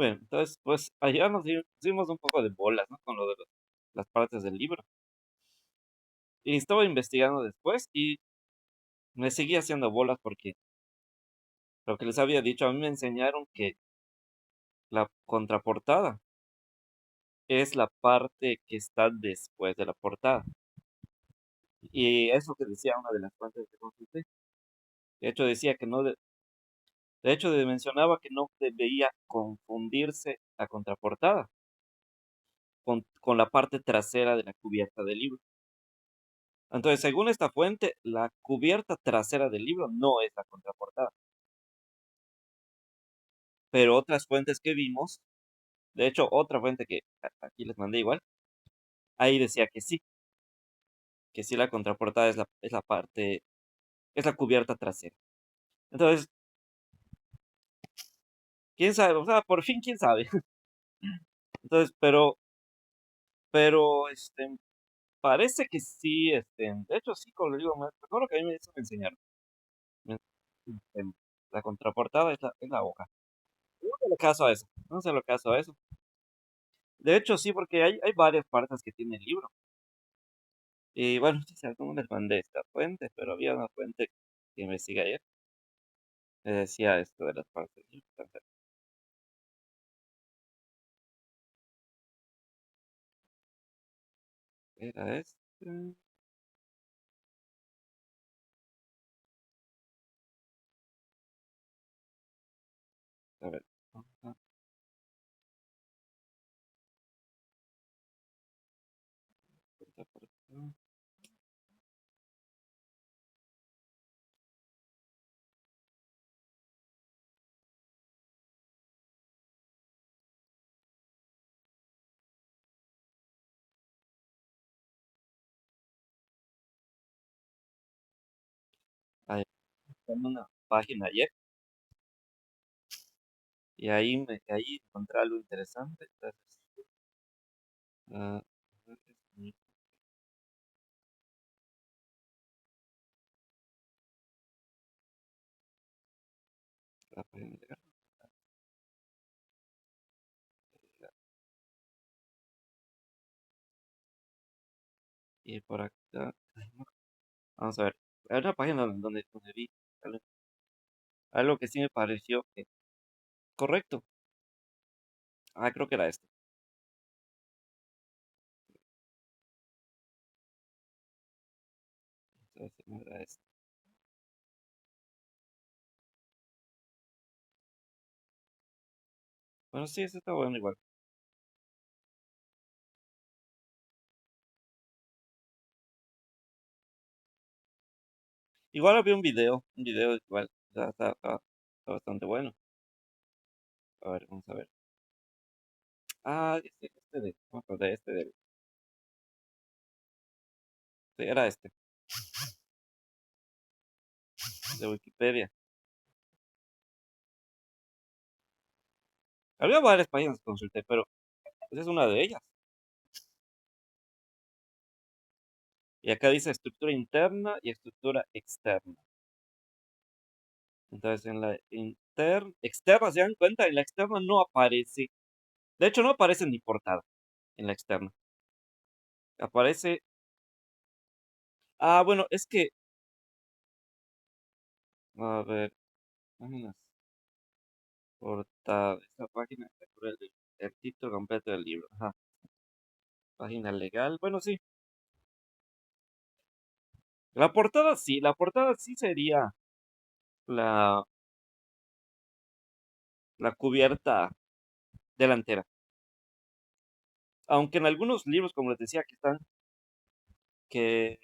Bueno, entonces, pues allá dimos un poco de bolas, ¿no? Con lo de las partes del libro. Y estaba investigando después y me seguía haciendo bolas porque lo que les había dicho, a mí me enseñaron que la contraportada es la parte que está después de la portada. Y eso que decía una de las fuentes que consulté. De hecho, decía que no, de hecho, mencionaba que no debería confundirse la contraportada con la parte trasera de la cubierta del libro. Entonces, según esta fuente, la cubierta trasera del libro no es la contraportada. Pero otras fuentes que vimos, de hecho, otra fuente que aquí les mandé igual, ahí decía que sí la contraportada es la parte, es la cubierta trasera. Entonces, quién sabe, o sea, por fin quién sabe. Entonces, pero, parece que sí, de hecho, sí, como le digo, me recuerdo que a mí eso me enseñaron. Me- este, la contraportada es la hoja. No se lo caso a eso, no se lo caso a eso. De hecho, sí, porque hay varias partes que tiene el libro. Y bueno, sí, no les mandé esta fuente, pero había una fuente que investigué ayer que decía esto de las partes del libro. Entonces, era este. A ver. Ajá, contraportada. Ahí está en una página ayer y ahí encontré algo interesante. Entonces, ah, la página de y por acá, ay, no, vamos a ver, hay una página donde vi algo, algo que sí me pareció que correcto. Ah, creo que era esto. Entonces, no era esto. Bueno, sí, eso está bueno igual. Igual había un video igual, o sea, está bastante bueno. A ver, vamos a ver. Ah, no me acordé, sí, era de Wikipedia. Había varias páginas que consulté, pero esa es una de ellas. Y acá dice estructura interna y estructura externa. Entonces, en la externa, ¿se dan cuenta? En la externa no aparece, de hecho, no aparece ni portada en la externa. Aparece, bueno, es que, a ver, páginas, portada, esta página, el título completo del libro. Ajá. Página legal, bueno, sí. La portada sí sería la, la cubierta delantera. Aunque en algunos libros, como les decía, que,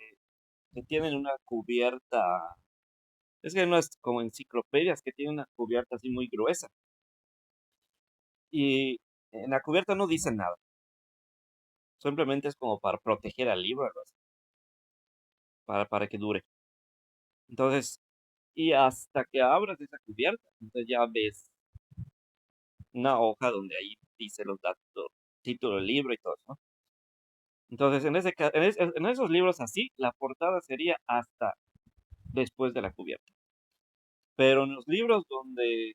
que tienen una cubierta, es que no es como enciclopedias que tienen una cubierta así muy gruesa. Y en la cubierta no dice nada. Simplemente es como para proteger al libro, algo así, para que dure. Entonces, y hasta que abras esa cubierta, entonces ya ves una hoja donde ahí dice los datos, título del libro y todo eso, ¿no? Entonces, en esos libros así, la portada sería hasta después de la cubierta. Pero en los libros donde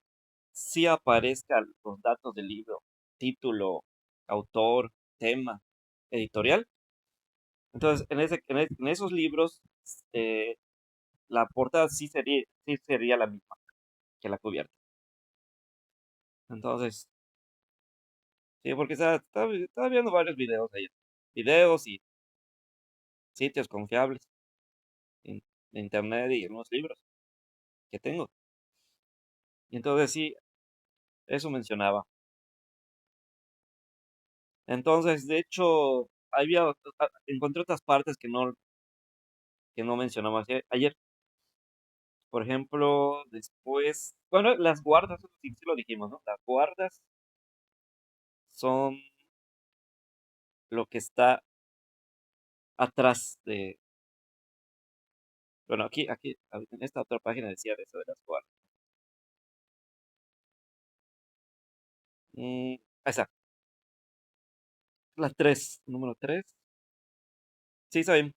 sí aparezcan los datos del libro, título, autor, tema, editorial. Entonces, en esos libros, eh, la portada sí sería la misma que la cubierta. Entonces, sí, porque estaba viendo varios videos de ellos. Videos y sitios confiables en, en internet y en los libros que tengo. Y entonces sí, eso mencionaba. Entonces, de hecho, encontré otras partes que no mencionaba ayer. Por ejemplo, después, bueno, las guardas, eso sí lo dijimos, ¿no? Las guardas son lo que está atrás de, bueno, en esta otra página decía de eso de las guardas. Mm, esa, la 3, número 3. Sí, saben,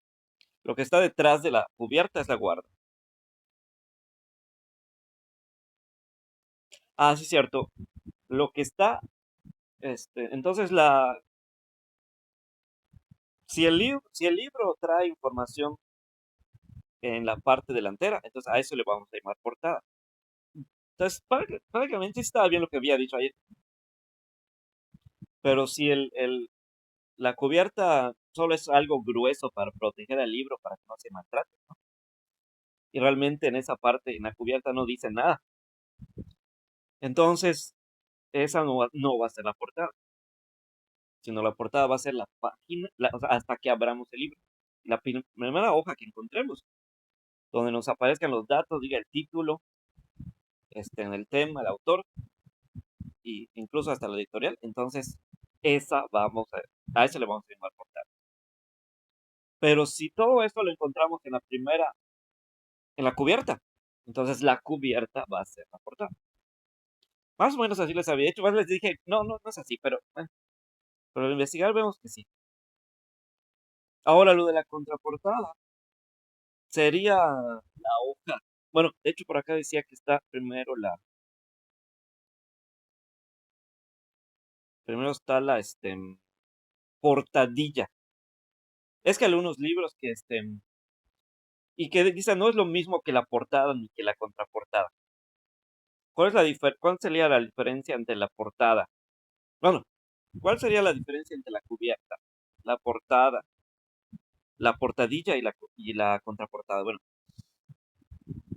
lo que está detrás de la cubierta es la guarda. Ah, sí, cierto. Lo que está, entonces si el libro trae información en la parte delantera, entonces a eso le vamos a llamar portada. Entonces, prácticamente sí estaba bien lo que había dicho ayer, pero si la cubierta solo es algo grueso para proteger al libro, para que no se maltrate, y realmente en esa parte, en la cubierta no dice nada, entonces esa no va a ser la portada, sino la portada va a ser la página, o sea, hasta que abramos el libro. La primera hoja que encontremos, donde nos aparezcan los datos, diga el título, en el tema, el autor, y incluso hasta la editorial, entonces a eso le vamos a llamar portada. Pero si todo esto lo encontramos en la cubierta, entonces la cubierta va a ser la portada. Más o menos así les había hecho, más les dije, no es así, pero bueno, pero al investigar vemos que sí. Ahora lo de la contraportada sería la hoja. Bueno, de hecho por acá decía que está primero está la portadilla. Es que algunos libros que y que dicen no es lo mismo que la portada ni que la contraportada. ¿Cuál sería la diferencia entre la portada? Bueno, ¿cuál sería la diferencia entre la cubierta, la portada, la portadilla y la contraportada? Bueno,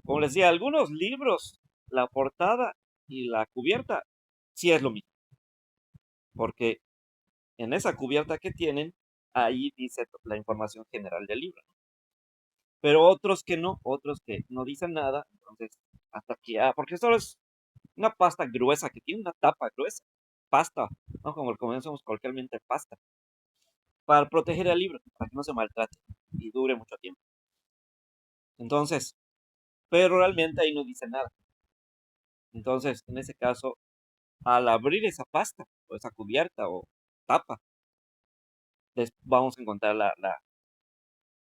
como les decía, algunos libros, la portada y la cubierta sí es lo mismo, porque en esa cubierta que tienen, ahí dice la información general del libro. Pero otros que no dicen nada, entonces, porque solo es una pasta gruesa, que tiene una tapa gruesa, pasta, ¿no? Como lo conocemos coloquialmente, pasta, para proteger el libro, para que no se maltrate y dure mucho tiempo. Entonces, pero realmente ahí no dice nada. Entonces, en ese caso, al abrir esa pasta, o esa cubierta, o tapa, vamos a encontrar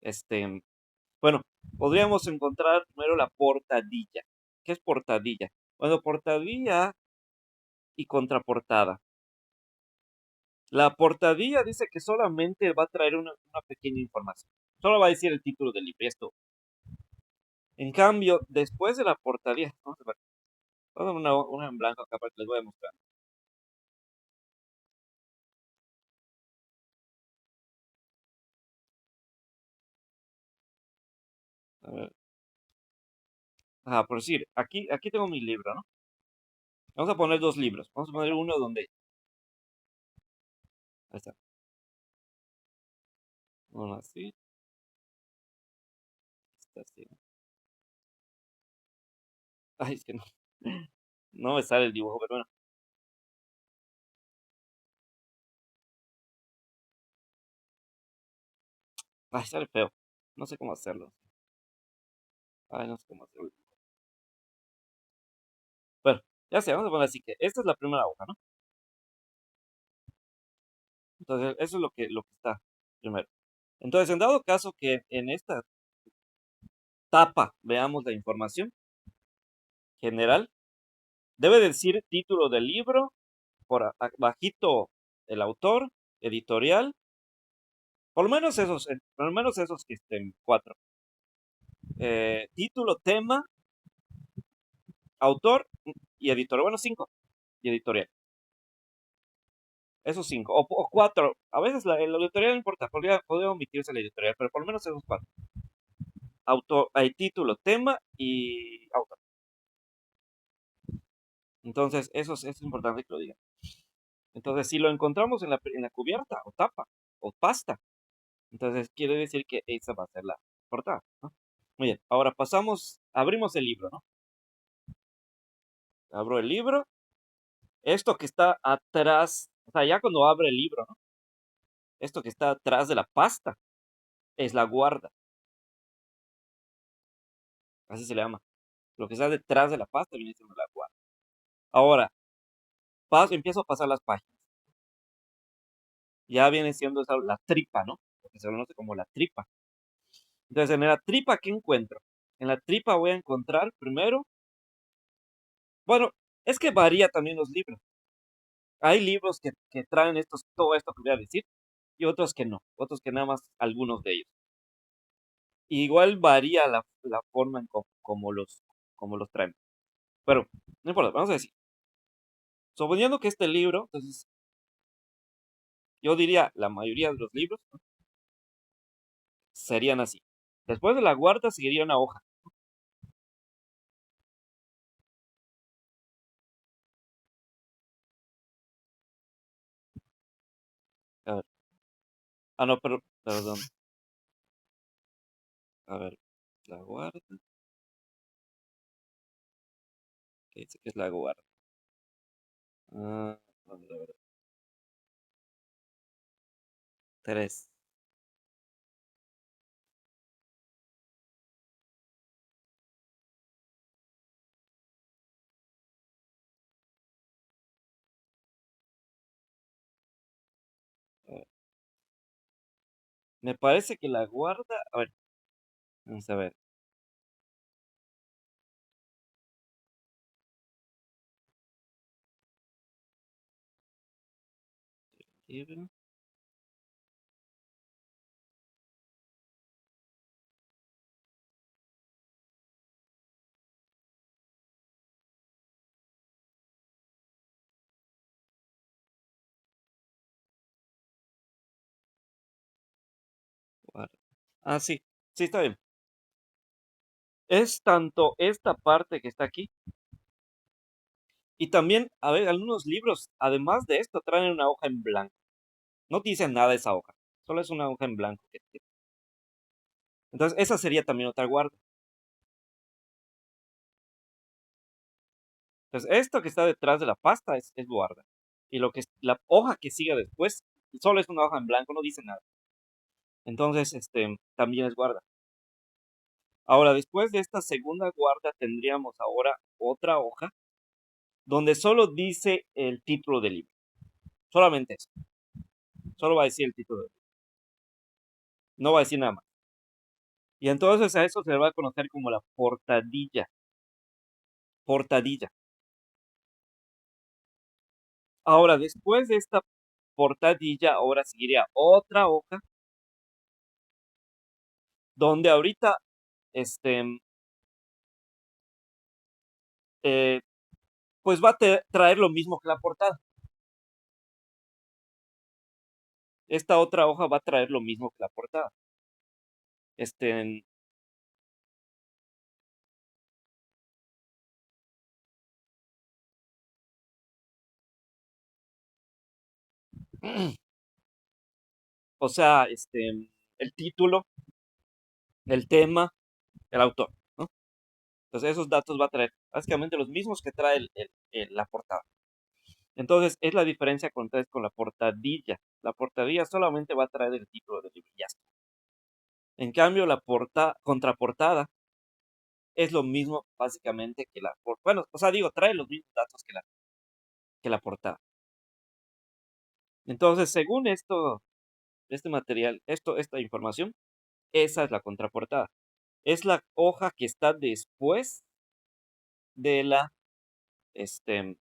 este, bueno, podríamos encontrar primero la portadilla. ¿Qué es portadilla? Bueno, portadilla y contraportada. La portadilla dice que solamente va a traer una pequeña información. Solo va a decir el título del libro y esto. En cambio, después de la portadilla, vamos a ver, voy a dar una en blanco acá para que les voy a mostrar. A ver. Por decir, aquí tengo mi libro, ¿no? Vamos a poner dos libros. Vamos a poner uno donde. Ahí está. Uno así. Está así. Ay, es que no. No me sale el dibujo, pero bueno. Ay, sale feo. No sé cómo hacerlo. Ay, no sé cómo hacerlo. Bueno, ya sé, vamos a poner así que esta es la primera hoja, ¿no? Entonces, eso es lo que está primero. Entonces, en dado caso que en esta tapa veamos la información general, Debe decir título del libro, por bajito el autor, editorial, por lo menos esos que estén cuatro. Título, tema, autor y editorial. Bueno, cinco y editorial. Esos cinco, o cuatro. A veces la editorial no importa, podría omitirse la editorial, pero por lo menos esos cuatro. Autor, hay título, tema y autor. Entonces, eso es importante que lo digan. Entonces, si lo encontramos en la cubierta, o tapa, o pasta, entonces quiere decir que esa va a ser la portada, ¿no? Muy bien, ahora abrimos el libro, ¿no? Abro el libro. Esto que está atrás, o sea, ya cuando abre el libro, ¿no? Esto que está atrás de la pasta es la guarda, así se le llama. Lo que está detrás de la pasta viene siendo la guarda. Ahora, empiezo a pasar las páginas. Ya viene siendo la tripa, ¿no? Lo que se conoce como la tripa. Entonces, en la tripa, ¿qué encuentro? En la tripa voy a encontrar primero, bueno, es que varía también los libros. Hay libros que traen todo esto que voy a decir, y otros que no, otros que nada más algunos de ellos. Igual varía la forma en como los traen. Pero, no importa, vamos a decir. Suponiendo que este libro, entonces, yo diría, la mayoría de los libros, ¿no?, serían así. Después de la guarda seguiría una hoja. A ver. Ah, no, perdón. A ver, la guarda. ¿Qué dice que es la guarda? Ah, vamos a ver. 3. Me parece que la guarda. A ver, vamos a ver. Libro. Guarda. Ah, sí, sí, está bien. Es tanto esta parte que está aquí, y también, a ver, algunos libros, además de esto, traen una hoja en blanco. No dicen nada de esa hoja, solo es una hoja en blanco. Entonces, esa sería también otra guarda. Entonces, esto que está detrás de la pasta es guarda. Y la hoja que sigue después, solo es una hoja en blanco, no dice nada. Entonces, también es guarda. Ahora, después de esta segunda guarda, tendríamos ahora otra hoja donde solo dice el título del libro. Solamente eso. Solo va a decir el título del libro. No va a decir nada más. Y entonces a eso se le va a conocer como la portadilla. Portadilla. Ahora, después de esta portadilla, ahora seguiría otra hoja donde ahorita, este, eh, pues va a traer lo mismo que la portada. Esta otra hoja va a traer lo mismo que la portada. Este, o sea, el título, el tema, el autor, ¿no? Entonces esos datos va a traer básicamente los mismos que trae la portada. Entonces es la diferencia con la portadilla. La portadilla solamente va a traer el título del libro y ya está. En cambio, la contraportada es lo mismo básicamente que bueno, o sea, digo, trae los mismos datos que la portada. Entonces, según este material, esta información, esa es la contraportada. Es la hoja que está después de la este,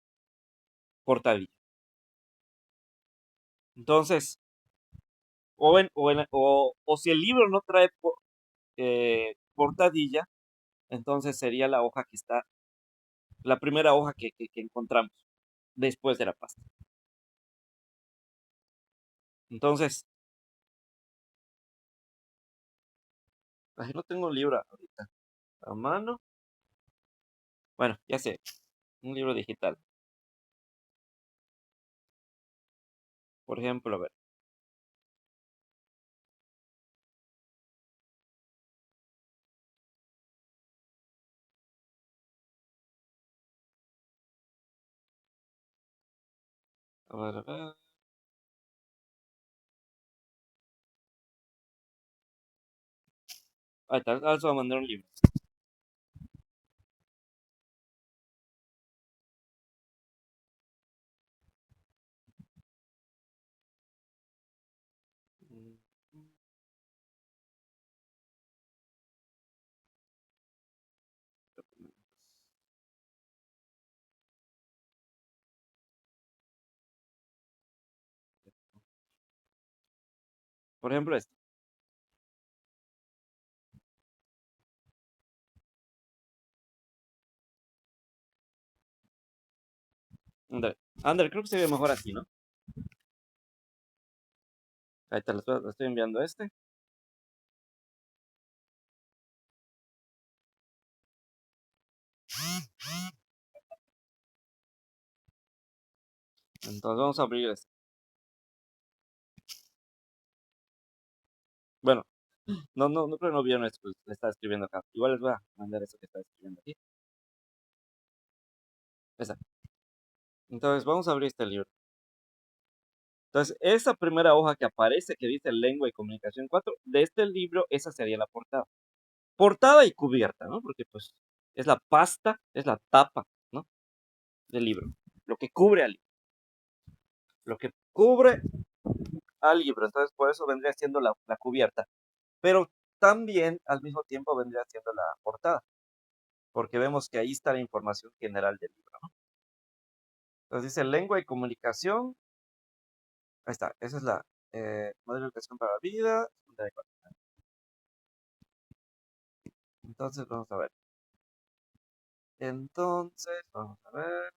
portadilla. Entonces, o si el libro no trae portadilla, entonces sería la hoja que está, la primera hoja que encontramos después de la pasta. Entonces, ay, no tengo un libro ahorita a mano. Bueno, ya sé, un libro digital. Por ejemplo, a ver. Ahí está, ahora se va a mandar un libro. Mm, Por ejemplo, este. André, creo que se ve mejor así, ¿no? Ahí te lo estoy enviando este. Entonces vamos a abrir este. Bueno, no creo que no vieron esto, pues, le estaba escribiendo acá. Igual les voy a mandar eso que está escribiendo aquí. Esa. Entonces vamos a abrir este libro. Entonces, esa primera hoja que aparece, que dice Lengua y Comunicación 4 de este libro, esa sería la portada. Portada y cubierta, ¿no? Porque pues es la pasta, es la tapa, ¿no? Del libro. Lo que cubre al libro. Lo que cubre al libro. Entonces, por eso vendría siendo la cubierta. Pero también al mismo tiempo vendría siendo la portada. Porque vemos que ahí está la información general del libro, ¿no? Entonces dice Lengua y Comunicación. Ahí está. Esa es la modelo de educación para la vida. Entonces, vamos a ver. Entonces, vamos a ver.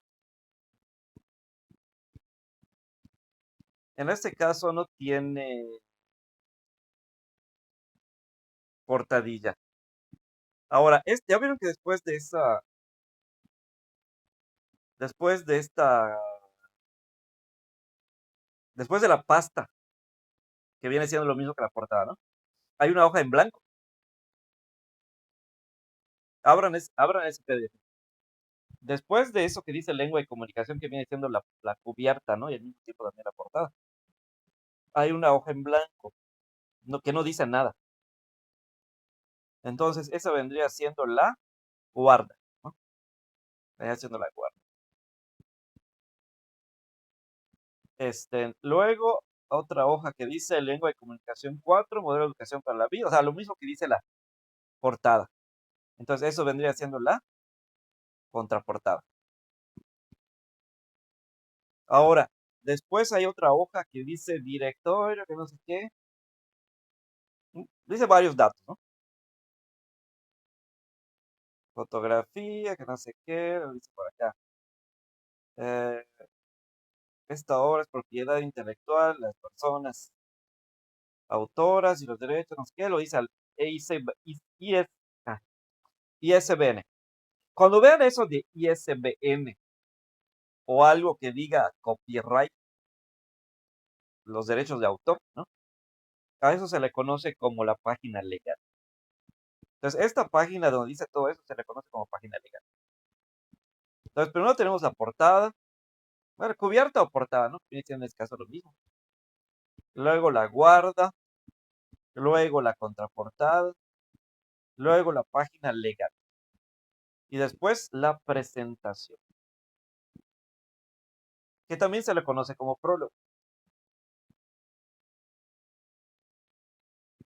En este caso no tiene portadilla. Ahora, ya vieron que después de esta, después de la pasta, que viene siendo lo mismo que la portada, ¿no? Hay una hoja en blanco. Abran ese PDF. Después de eso que dice lengua y comunicación, que viene siendo la cubierta, ¿no? Y al mismo tiempo también la portada. Hay una hoja en blanco, que no dice nada. Entonces, esa vendría siendo la guarda, ¿no? Vendría siendo la guarda. Luego, otra hoja que dice Lengua y Comunicación 4 Modelo de Educación para la Vida. O sea, lo mismo que dice la portada. Entonces, eso vendría siendo la contraportada. Ahora, después hay otra hoja que dice directorio, que no sé qué. Dice varios datos, ¿no? Fotografía, que no sé qué, lo dice por acá. Eh, esta obra es propiedad intelectual de las personas autoras y los derechos, no sé qué, lo dice al ISBN. Cuando vean eso de ISBN o algo que diga copyright, los derechos de autor, ¿no? A eso se le conoce como la página legal. Entonces, esta página donde dice todo eso se le conoce como página legal. Entonces, primero tenemos la portada, bueno, cubierta o portada, ¿no? Viene siendo en este caso lo mismo. Luego la guarda, luego la contraportada, luego la página legal. Y después la presentación, que también se le conoce como prólogo.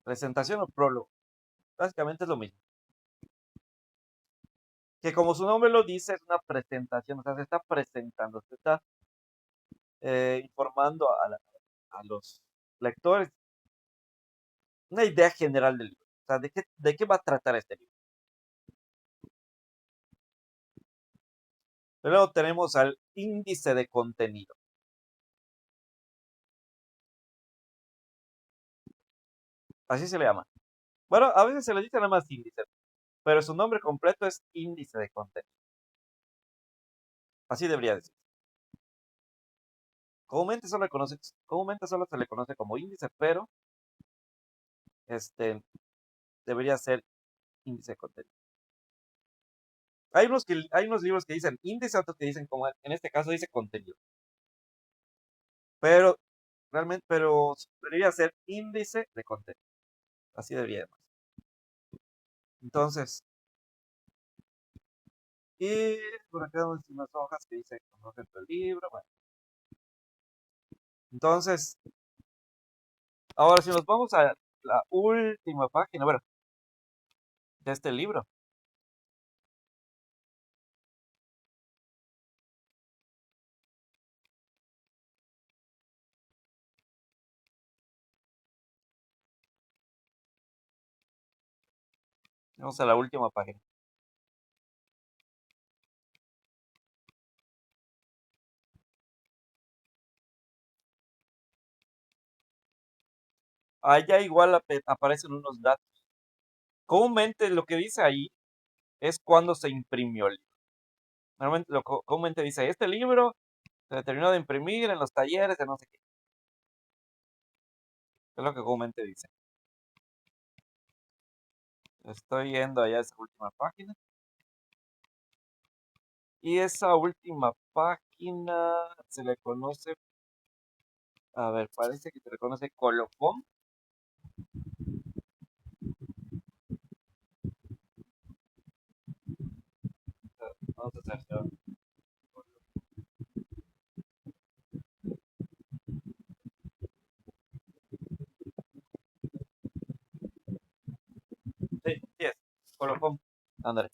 Presentación o prólogo, básicamente es lo mismo. que como su nombre lo dice, es una presentación, o sea, se está presentando, se está informando a los lectores una idea general del libro. O sea, ¿de qué va a tratar este libro? Luego tenemos al índice de contenido. Así se le llama. Bueno, a veces se le dice nada más índice, pero su nombre completo es índice de contenido. Así debería decir. Comúnmente solo se le conoce como índice, pero este debería ser índice de contenido. Hay unos libros que dicen índice, otros que dicen como en este caso dice contenido. Pero pero debería ser índice de contenido. Así debería ser. Entonces, y por acá tenemos unas hojas que dice conoce el libro. Bueno, entonces, ahora si nos vamos a la última página, bueno, de este libro. Vamos a la última página. Allá igual aparecen unos datos. Comúnmente lo que dice ahí es cuando se imprimió el libro. Normalmente, comúnmente dice, este libro se terminó de imprimir en los talleres de no sé qué. Es lo que comúnmente dice. Estoy yendo allá a esa última página. Y esa última página se le conoce, a ver, parece que se le conoce colofón. Vamos a hacer. Sí, sí es, colofón. Ándale.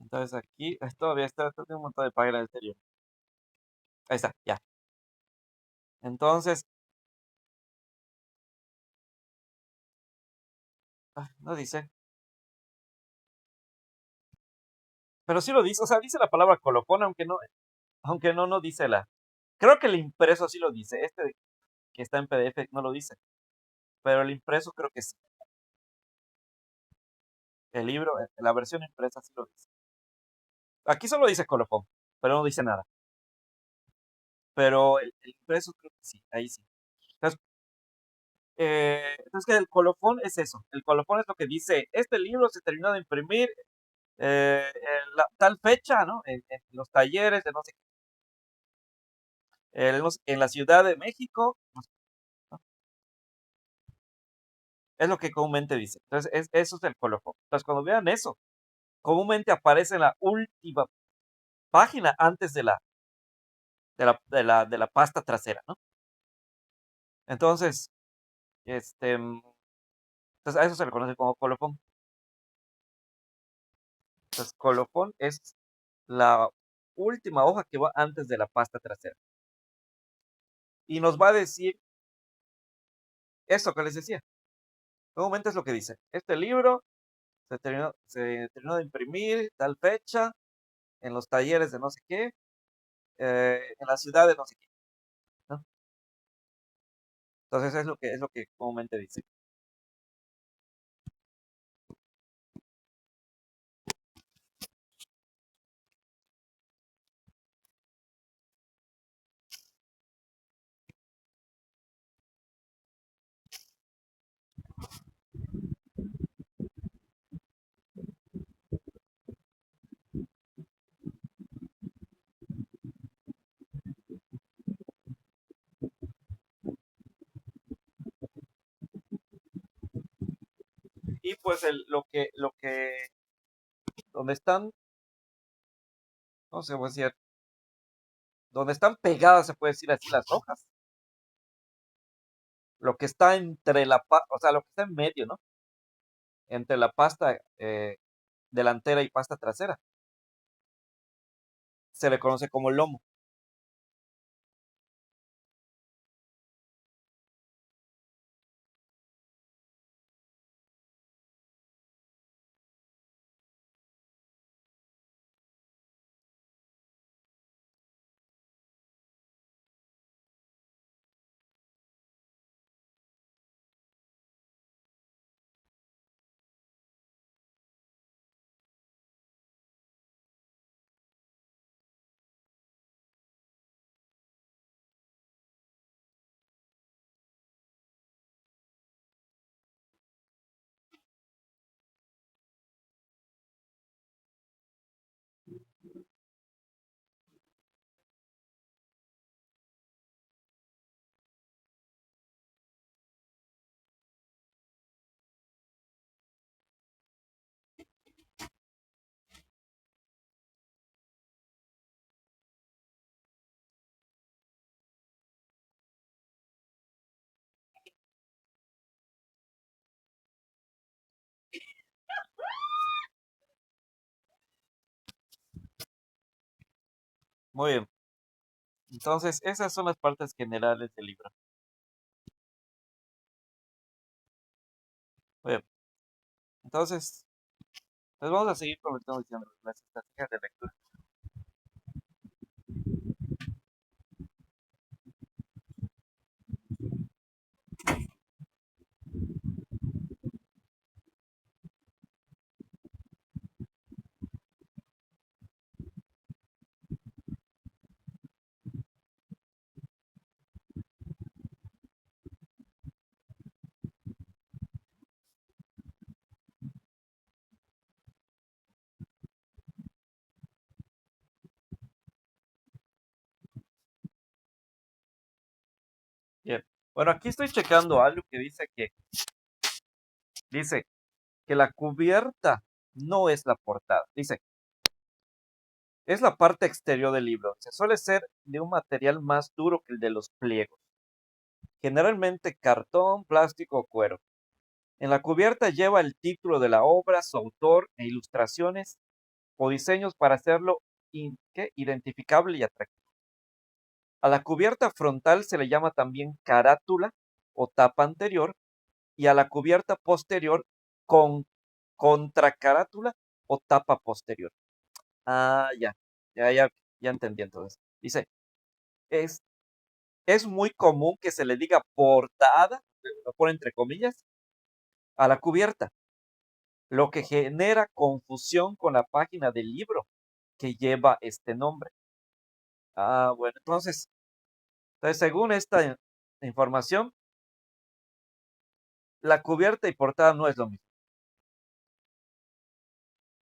Entonces aquí, todavía tiene un montón de páginas anterior. Ahí está, ya. Entonces, no dice. Pero sí lo dice, o sea, dice la palabra colofón, aunque no dice la. Creo que el impreso sí lo dice. Que está en PDF no lo dice. Pero el impreso creo que sí. El libro, la versión impresa sí lo dice. Aquí solo dice colofón, pero no dice nada. Pero el impreso creo que sí, ahí sí. Entonces que el colofón es eso. El colofón es lo que dice, este libro se terminó de imprimir en tal fecha, ¿no? En los talleres de no sé qué, en la Ciudad de México, no sé, ¿no? Es lo que comúnmente dice. Entonces, eso es el colofón. Entonces, cuando vean eso, comúnmente aparece en la última página antes de la pasta trasera, ¿no? Entonces, entonces a eso se le conoce como colofón. Entonces, colofón es la última hoja que va antes de la pasta trasera. Y nos va a decir eso que les decía. Comúnmente es lo que dice. Este libro se terminó de imprimir tal fecha en los talleres de no sé qué, en la ciudad de no sé qué, ¿no? Entonces es lo que comúnmente dice. Y pues donde están, no sé, voy a decir, donde están pegadas, se puede decir así, las hojas. Lo que está entre o sea, lo que está en medio, ¿no? entre la pasta delantera y pasta trasera. Se le conoce como lomo. Muy bien. Entonces, esas son las partes generales del libro. Muy bien. Entonces, pues vamos a seguir con lo que estamos diciendo, las estrategias de lectura. Bien. Bueno, aquí estoy checando algo que dice que la cubierta no es la portada. Dice, es la parte exterior del libro. Se suele ser de un material más duro que el de los pliegos. Generalmente cartón, plástico o cuero. En la cubierta lleva el título de la obra, su autor e ilustraciones o diseños para hacerlo identificable y atractivo. A la cubierta frontal se le llama también carátula o tapa anterior y a la cubierta posterior con contracarátula o tapa posterior. Ah, ya entendí entonces. Dice, es, es muy común que se le diga portada, lo pone entre comillas, a la cubierta, lo que genera confusión con la página del libro que lleva este nombre. Ah, bueno, entonces según esta información, la cubierta y portada no es lo mismo.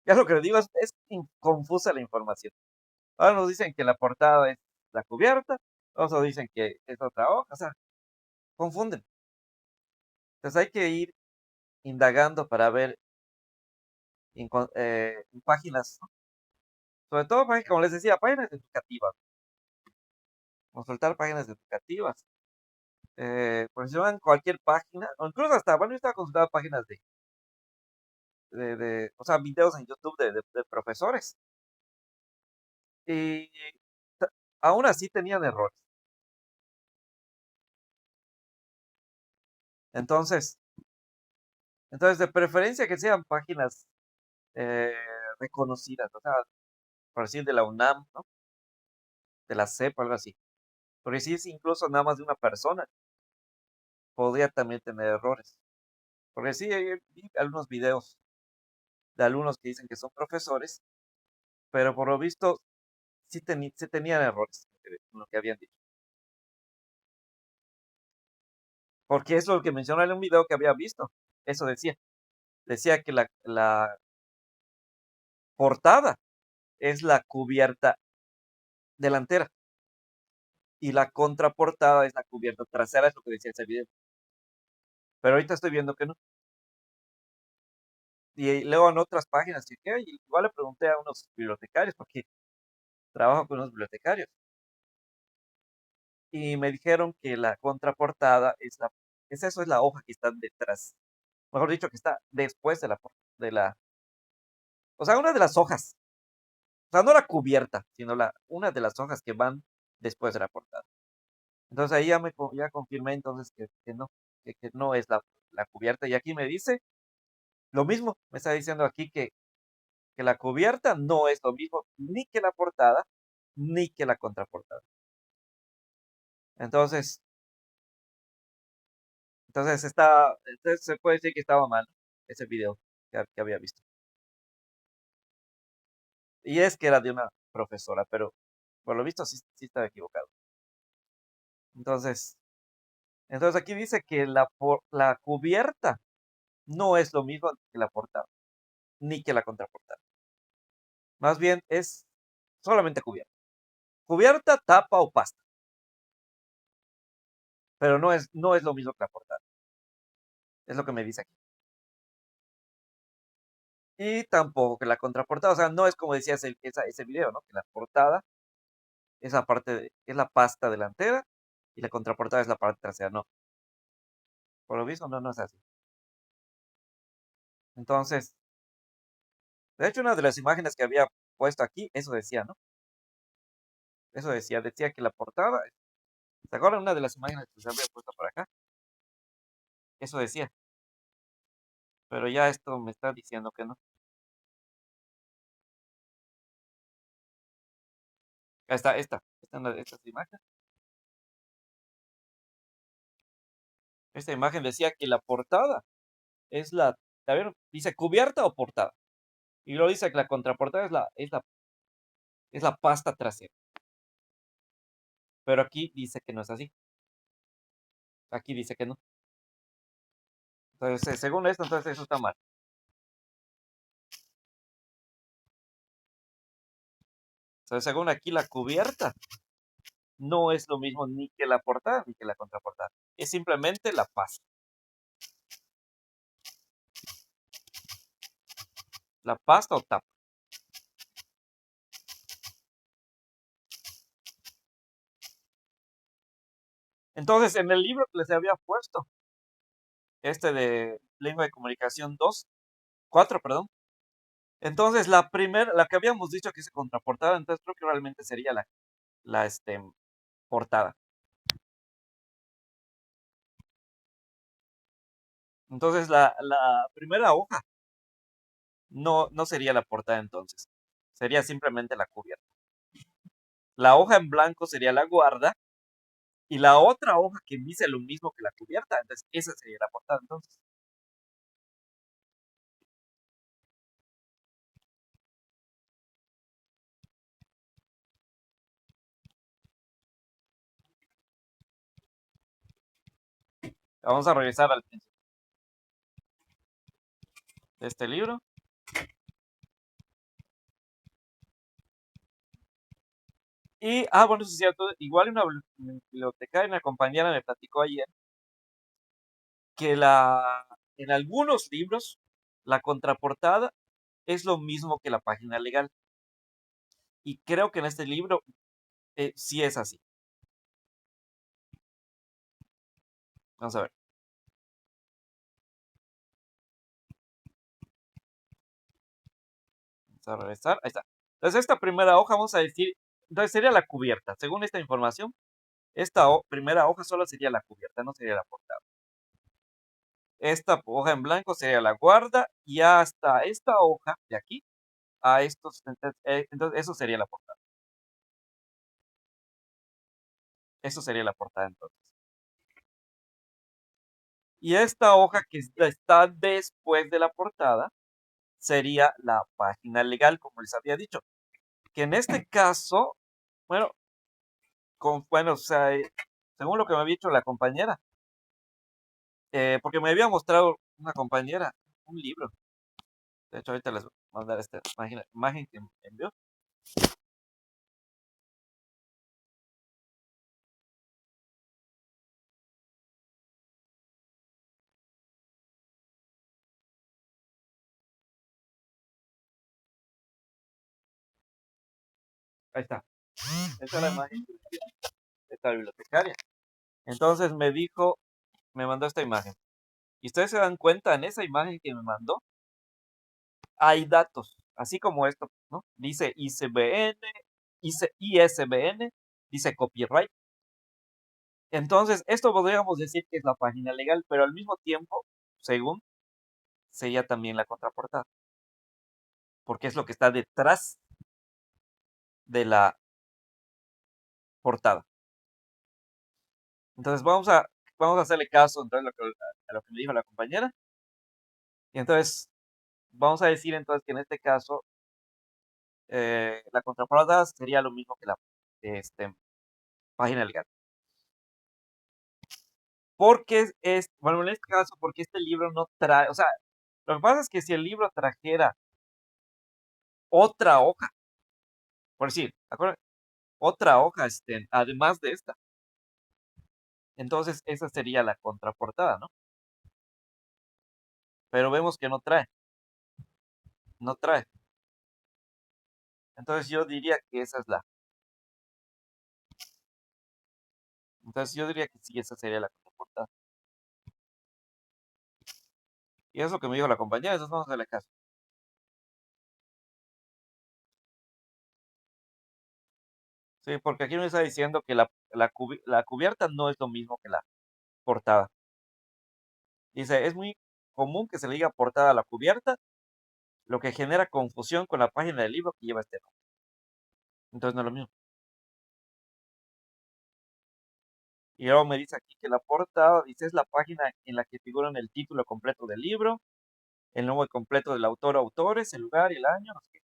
Ya lo que le digo es confusa la información. Ahora nos dicen que la portada es la cubierta, otros dicen que es otra hoja, o sea, confunden. Entonces hay que ir indagando para ver en páginas, ¿no? Sobre todo, como les decía, páginas educativas, consultar páginas educativas. Por si van cualquier página, o incluso hasta, bueno, yo estaba consultando páginas o sea, videos en YouTube de profesores. Y ta- aún así tenían errores. Entonces, entonces de preferencia que sean páginas eh, reconocidas, o sea, por decir de la UNAM, ¿no? De la CEP o algo así. Porque si es incluso nada más de una persona, podría también tener errores. Porque sí, vi algunos videos de alumnos que dicen que son profesores, pero por lo visto sí tenían errores en lo que habían dicho. Porque eso es lo que mencionó en un video que había visto. Eso decía. Decía que la portada es la cubierta delantera y la contraportada es la cubierta trasera, es lo que decía ese video. Pero ahorita estoy viendo que no. Y luego en otras páginas, igual le pregunté a unos bibliotecarios, porque trabajo con unos bibliotecarios, y me dijeron que la contraportada es la hoja que está detrás. mejor dicho, que está después o sea, una de las hojas, o sea, no la cubierta, sino una de las hojas que van después de la portada. Entonces ahí ya confirmé entonces que no es la cubierta. Y aquí me dice lo mismo, me está diciendo aquí que la cubierta no es lo mismo ni que la portada, ni que la contraportada. Entonces, entonces se puede decir que estaba mal ese video que había visto. Y es que era de una profesora, pero por lo visto sí estaba equivocado. Entonces, entonces aquí dice que la cubierta no es lo mismo que la portada, ni que la contraportada. Más bien es solamente cubierta. Cubierta, tapa o pasta, pero no es lo mismo que la portada. Es lo que me dice aquí. Y tampoco que la contraportada, o sea, no es como decía ese video, ¿no? Que la portada es es la pasta delantera y la contraportada es la parte trasera, no. Por lo mismo, no es así. Entonces, de hecho, una de las imágenes que había puesto aquí, eso decía, ¿no? Eso decía que la portada, ¿se acuerdan una de las imágenes que se había puesto por acá? Eso decía, pero ya esto me está diciendo que no. Ahí está, estas imágenes. Esta imagen decía que la portada es a ver, dice cubierta o portada. Y luego dice que la contraportada es la pasta trasera. Pero aquí dice que no es así. Aquí dice que no. Entonces, según esto, entonces eso está mal. Entonces, según aquí, la cubierta no es lo mismo ni que la portada ni que la contraportada. Es simplemente la pasta o tapa. Entonces, en el libro que les había puesto, este de lengua de comunicación 4, perdón. Entonces, la que habíamos dicho que es contraportada, entonces creo que realmente sería la portada. Entonces, la primera hoja no sería la portada entonces. Sería simplemente la cubierta. La hoja en blanco sería la guarda y la otra hoja que dice lo mismo que la cubierta, entonces esa sería la portada entonces. Vamos a regresar al principio de este libro. Y, bueno, eso es cierto, igual una bibliotecaria, una compañera me platicó ayer que en algunos libros la contraportada es lo mismo que la página legal. Y creo que en este libro sí es así. Vamos a ver. Vamos a regresar. Ahí está. Entonces, esta primera hoja, vamos a decir, entonces sería la cubierta. Según esta información, esta primera hoja solo sería la cubierta, no sería la portada. Esta hoja en blanco sería la guarda y hasta esta hoja de aquí, entonces eso sería la portada. Eso sería la portada entonces. Y esta hoja que está después de la portada sería la página legal, como les había dicho. Que en este caso, bueno, bueno, o sea, según lo que me había dicho la compañera, porque me había mostrado una compañera un libro. De hecho, ahorita les voy a mandar esta imagen que me envió. Ahí está. Esta es la imagen de esta bibliotecaria. Entonces me mandó esta imagen. Y ustedes se dan cuenta, en esa imagen que me mandó, hay datos, así como esto, ¿no? Dice ISBN, ISBN, dice copyright. Entonces, esto podríamos decir que es la página legal, pero al mismo tiempo, según, sería también la contraportada, porque es lo que está detrás de la portada. Entonces, vamos a hacerle caso entonces, a lo que me dijo la compañera. Y entonces, vamos a decir entonces que en este caso, la contraportada sería lo mismo que la este, página legal. Porque bueno, en este caso, porque este libro no trae, o sea, lo que pasa es que si el libro trajera otra hoja, por decir, otra hoja, además de esta, entonces esa sería la contraportada, ¿no? Pero vemos que no trae. Entonces yo diría que esa es entonces yo diría que sí, esa sería la contraportada. Y eso es lo que me dijo la compañera, entonces vamos a hacerle caso. Sí, porque aquí me está diciendo que la cubierta no es lo mismo que la portada. Dice, es muy común que se le diga portada a la cubierta, lo que genera confusión con la página del libro que lleva este nombre. Entonces no es lo mismo. Y luego me dice aquí que la portada, dice, es la página en la que figuran el título completo del libro, el nombre completo del autor o autores, el lugar y el año. No sé qué.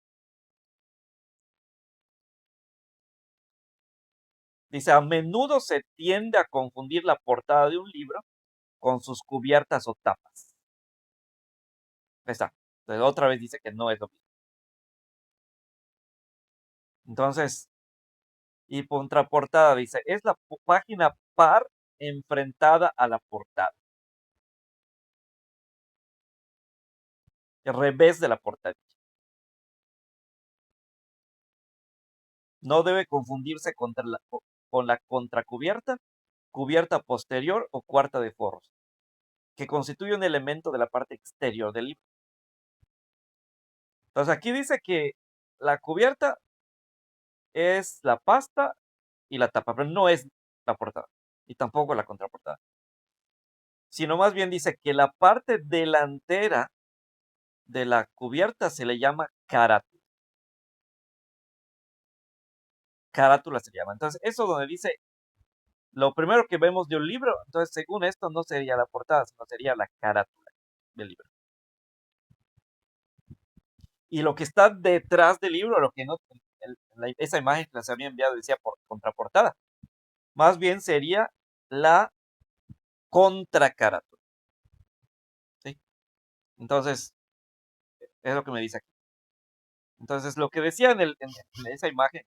Dice, a menudo se tiende a confundir la portada de un libro con sus cubiertas o tapas. Ahí está. Entonces, otra vez dice que no es lo mismo. Entonces, y contraportada dice, es la página par enfrentada a la portada. El revés de la portada. No debe confundirse con la contracubierta, cubierta posterior o cuarta de forros, que constituye un elemento de la parte exterior del libro. Entonces aquí dice que la cubierta es la pasta y la tapa, pero no es la portada y tampoco la contraportada, sino más bien dice que la parte delantera de la cubierta se le llama carátula. Carátula se llama. Entonces, eso donde dice lo primero que vemos de un libro, entonces según esto no sería la portada, sino sería la carátula del libro. Y lo que está detrás del libro, lo que no, esa imagen que les había enviado decía contraportada, más bien sería la contracarátula. ¿Sí? Entonces, es lo que me dice aquí. Entonces, lo que decía en esa imagen,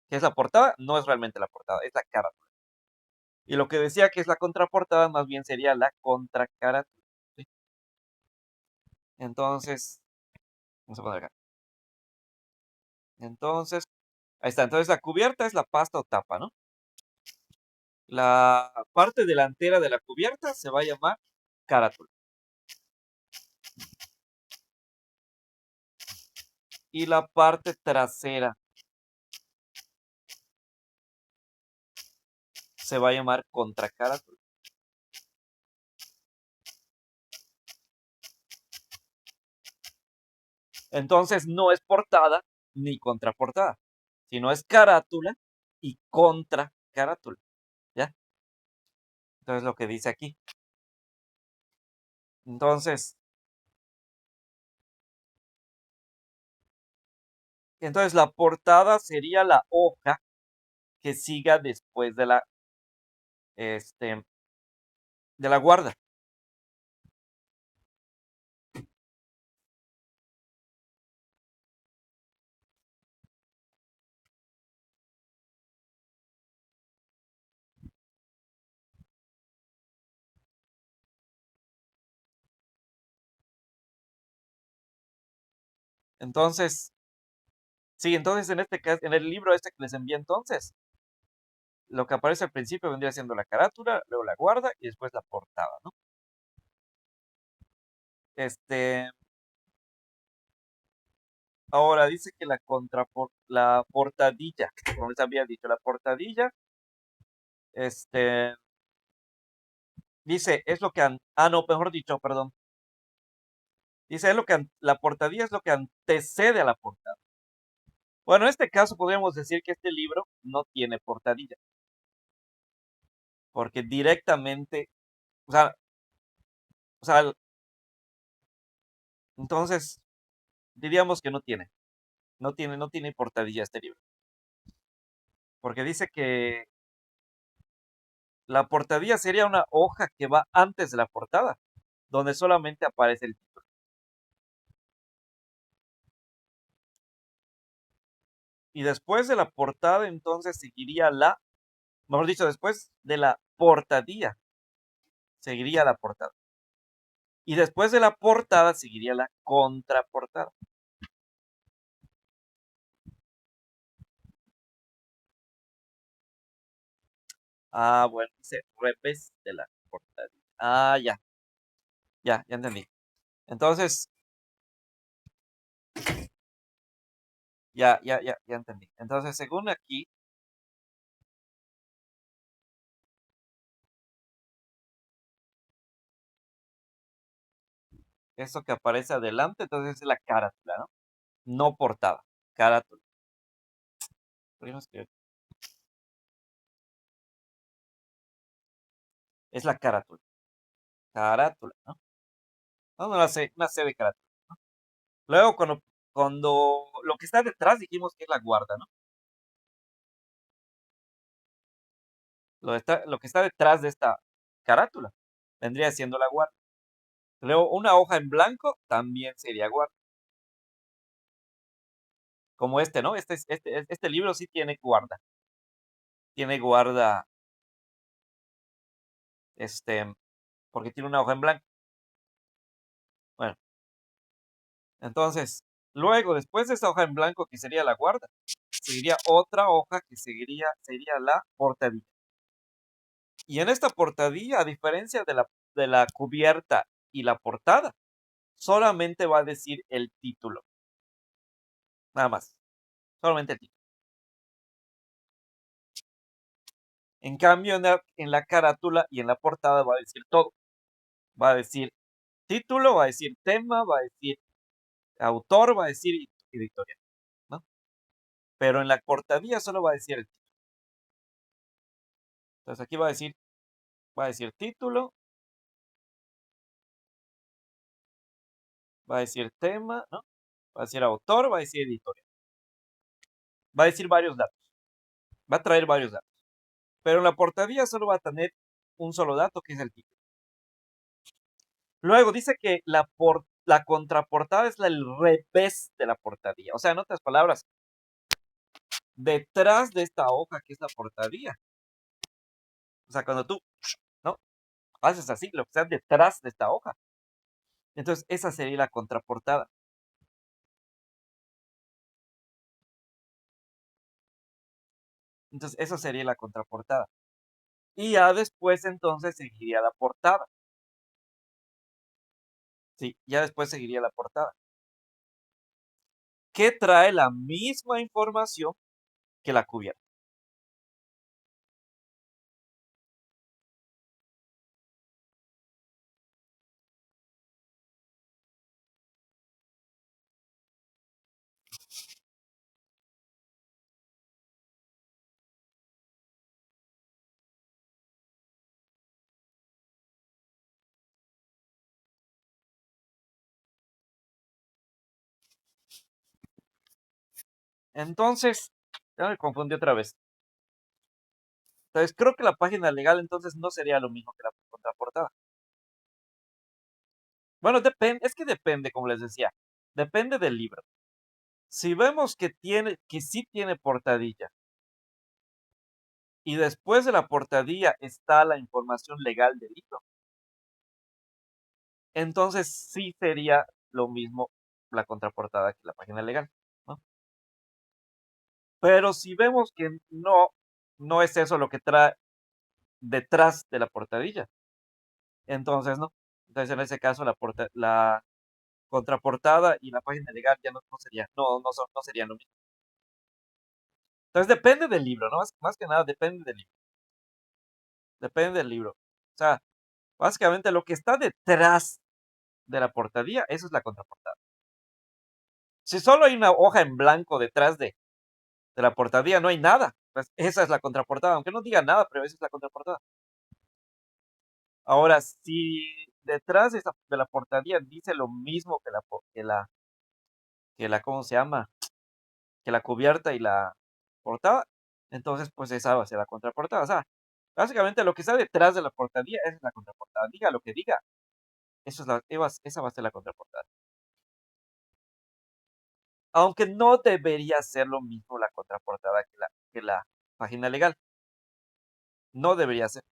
que es la portada, no es realmente la portada, es la carátula. Y lo que decía que es la contraportada, más bien sería la contracarátula. ¿Sí? Entonces, vamos a poner acá. Entonces, ahí está. Entonces, la cubierta es la pasta o tapa, ¿no? La parte delantera de la cubierta se va a llamar carátula. Y la parte trasera se va a llamar contracarátula. Entonces no es portada ni contraportada, sino es carátula y contracarátula. ¿Ya? Entonces lo que dice aquí. Entonces la portada sería la hoja que siga después de la guarda. Entonces, sí, entonces en este caso, en el libro este que les envié entonces, lo que aparece al principio vendría siendo la carátula, luego la guarda y después la portada, ¿no? Este, ahora dice que la portadilla, como les había dicho, la portadilla, este, dice, es lo que, no, mejor dicho, perdón, dice, es lo que, la portadilla es lo que antecede a la portada. Bueno, en este caso podríamos decir que este libro no tiene portadilla, porque directamente, o sea, entonces diríamos que no tiene portadilla este libro, porque dice que la portadilla sería una hoja que va antes de la portada, donde solamente aparece el título. Y después de la portada, entonces seguiría mejor dicho, después de la portadilla, seguiría la portada. Y después de la portada, seguiría la contraportada. Ah, bueno, dice revés de la portadilla. Ah, ya, ya entendí. Entonces, ya entendí. Entonces, según aquí, eso que aparece adelante, entonces es la carátula, ¿no? No portada, carátula. Podríamos escribir, es la carátula. Carátula, ¿no? No, una C de carátula. Luego, cuando lo que está detrás dijimos que es la guarda, ¿no? Lo que está detrás de esta carátula vendría siendo la guarda. Luego, una hoja en blanco también sería guarda. Como este, ¿no? Este libro sí tiene guarda. Tiene guarda, este, porque tiene una hoja en blanco. Bueno, entonces, luego, después de esa hoja en blanco que sería la guarda, seguiría otra hoja que sería la portadilla. Y en esta portadilla, a diferencia de la cubierta y la portada, solamente va a decir el título, nada más, solamente el título. En cambio, en la carátula y en la portada va a decir todo. Va a decir título, va a decir tema, va a decir autor, va a decir editorial, ¿no? Pero en la portadilla solo va a decir el título. Entonces aquí va a decir título, va a decir tema, ¿no? Va a decir autor, va a decir editorial. Va a decir varios datos. Va a traer varios datos. Pero en la portadilla solo va a tener un solo dato, que es el título. Luego dice que la contraportada es el revés de la portadilla. O sea, en otras palabras, detrás de esta hoja que es la portadilla. O sea, cuando tú, ¿no? Haces así, lo que está detrás de esta hoja. Entonces, esa sería la contraportada. Entonces, eso sería la contraportada. Y ya después, entonces, seguiría la portada. Sí, ya después seguiría la portada. Que trae la misma información que la cubierta. Entonces, ya me confundí otra vez. Entonces, creo que la página legal entonces no sería lo mismo que la contraportada. Bueno, es que depende, como les decía, depende del libro. Si vemos que sí tiene portadilla y después de la portadilla está la información legal del libro, entonces sí sería lo mismo la contraportada que la página legal, ¿no? Pero si vemos que no es eso lo que trae detrás de la portadilla, entonces no. Entonces, en ese caso, la contraportada y la página legal ya no serían, no serían lo mismo. Entonces, depende del libro, ¿no? Más que nada, depende del libro. Depende del libro. O sea, básicamente lo que está detrás de la portadilla, eso es la contraportada. Si solo hay una hoja en blanco detrás de la portadilla, no hay nada. Pues esa es la contraportada, aunque no diga nada, pero esa es la contraportada. Ahora, si detrás de la portadilla dice lo mismo ¿cómo se llama? Que la cubierta y la portada, entonces pues esa va a ser la contraportada. O sea, básicamente lo que está detrás de la portadilla, esa es la contraportada. Diga lo que diga, esa va a ser la contraportada. Aunque no debería ser lo mismo la contraportada que la página legal. No debería ser.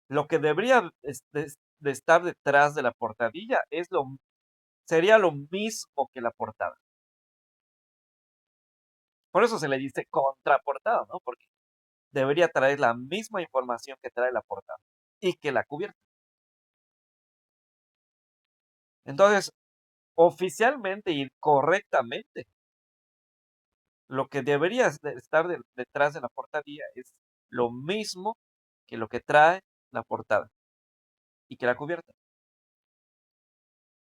Lo que debería de estar detrás de la portadilla sería lo mismo que la portada. Por eso se le dice contraportada, ¿no? Porque debería traer la misma información que trae la portada y que la cubierta. Entonces, oficialmente y correctamente, lo que debería estar detrás de la portadilla es lo mismo que lo que trae la portada y que la cubierta.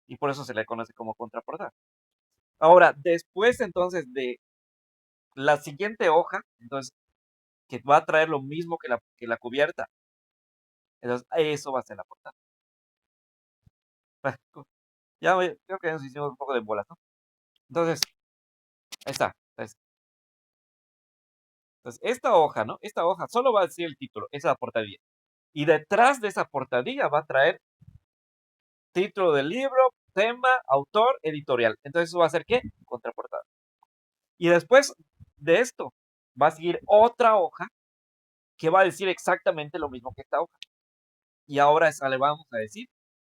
Y por eso se le conoce como contraportada. Ahora, después entonces de la siguiente hoja, entonces, que va a traer lo mismo que la cubierta, entonces eso va a ser la portada. Creo que nos hicimos un poco de bolas, ¿no? Entonces, ahí está. Entonces, esta hoja, ¿no? Esta hoja solo va a decir el título, esa es la portadilla. Y detrás de esa portadilla va a traer título del libro, tema, autor, editorial. Entonces, ¿eso va a ser qué? Contraportada. Y después de esto, va a seguir otra hoja que va a decir exactamente lo mismo que esta hoja. Y ahora esa le vamos a decir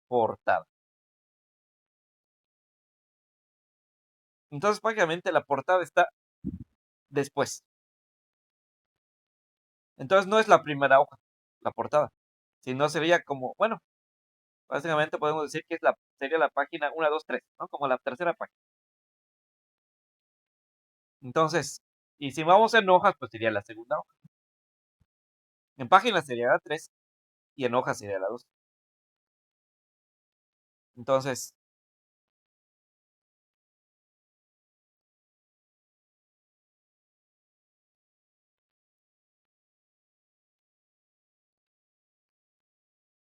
portada. Entonces, prácticamente la portada está después. Entonces, no es la primera hoja, la portada. Sino sería como, bueno, básicamente podemos decir que sería la página 1, 2, 3, ¿no? Como la tercera página. Entonces, y si vamos en hojas, pues sería la segunda hoja. En páginas sería la 3 y en hojas sería la 2. Entonces,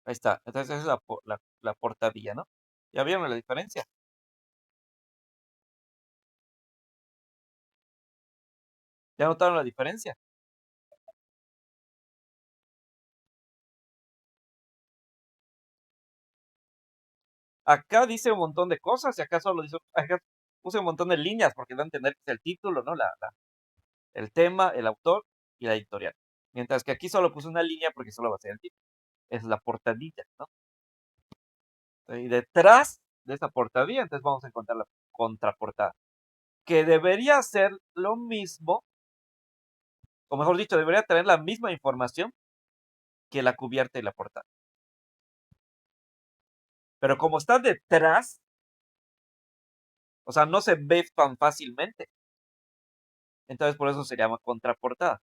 ahí está. Entonces, esa es la portadilla, ¿no? ¿Ya vieron la diferencia? ¿Ya notaron la diferencia? Acá dice un montón de cosas y acá solo acá puse un montón de líneas porque da a entender que es el título, ¿no? El tema, el autor y la editorial. Mientras que aquí solo puse una línea porque solo va a ser el título. Es la portadilla, ¿no? Y detrás de esa portadilla, entonces vamos a encontrar la contraportada, que debería ser lo mismo, o mejor dicho, debería tener la misma información que la cubierta y la portada. Pero como está detrás, o sea, no se ve tan fácilmente. Entonces por eso se llama contraportada.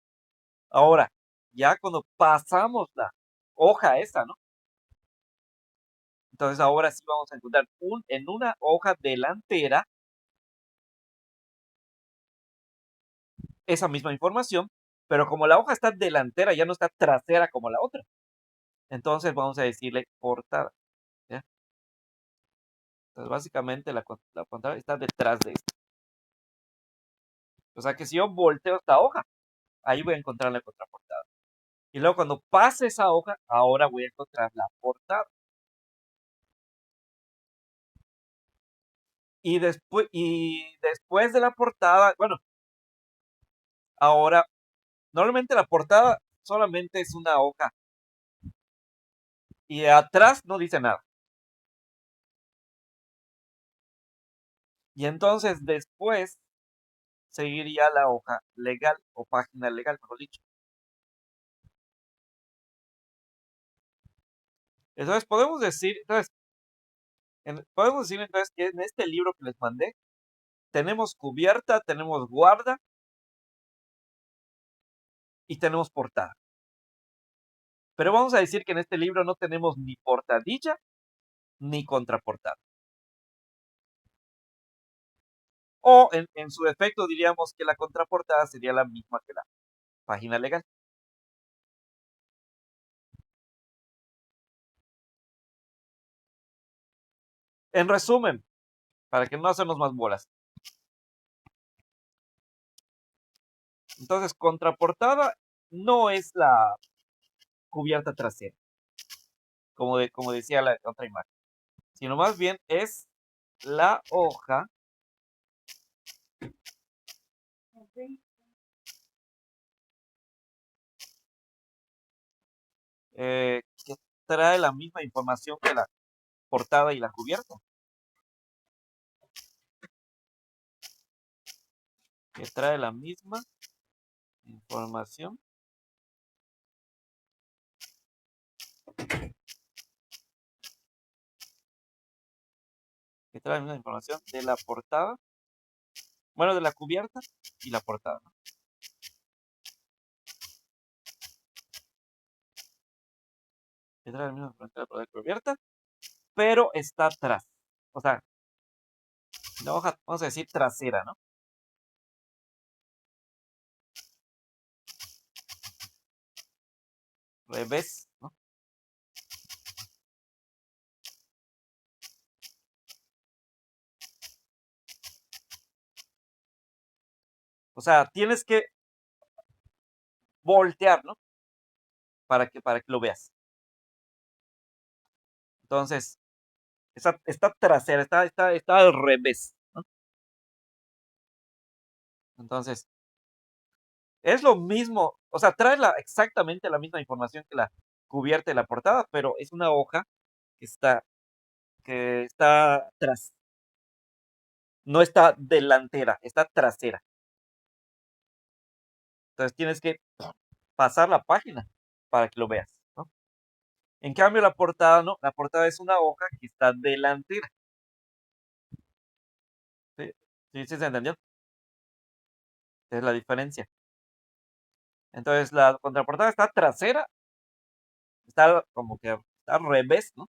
Ahora, ya cuando pasamos la hoja esa, ¿no? Entonces ahora sí vamos a encontrar en una hoja delantera esa misma información, pero como la hoja está delantera, ya no está trasera como la otra. Entonces vamos a decirle portada. ¿Ya? Entonces básicamente la portada está detrás de esto. O sea que si yo volteo esta hoja, ahí voy a encontrar la contraportada. Y luego cuando pase esa hoja, ahora voy a encontrar la portada. Y después de la portada, bueno, ahora, normalmente la portada solamente es una hoja y atrás no dice nada. Y entonces después seguiría la hoja legal o página legal, mejor dicho. Entonces podemos decir, entonces, Podemos decir entonces que en este libro que les mandé, tenemos cubierta, tenemos guarda y tenemos portada. Pero vamos a decir que en este libro no tenemos ni portadilla ni contraportada. O en su defecto diríamos que la contraportada sería la misma que la página legal. En resumen, para que no hacernos más bolas. Entonces, contraportada no es la cubierta trasera, como decía la otra imagen, sino más bien es la hoja que trae la misma información que la portada y la cubierta. Que trae la misma información de la portada, bueno, de la cubierta y la portada, ¿no? Que trae la misma información de la portada y la cubierta, pero está atrás. O sea, la hoja, vamos a decir trasera, ¿no? Revés, ¿no? O sea, tienes que voltear, ¿no? Para que lo veas. Entonces, está trasera, está al revés, ¿no? Entonces, es lo mismo, o sea, trae exactamente la misma información que la cubierta y la portada, pero es una hoja que está atrás. No está delantera, está trasera. Entonces tienes que pasar la página para que lo veas, ¿no? En cambio, la portada no, la portada es una hoja que está delantera. ¿Sí? ¿Sí se entendió? Es la diferencia. Entonces, la contraportada está trasera, está como que está al revés, ¿no?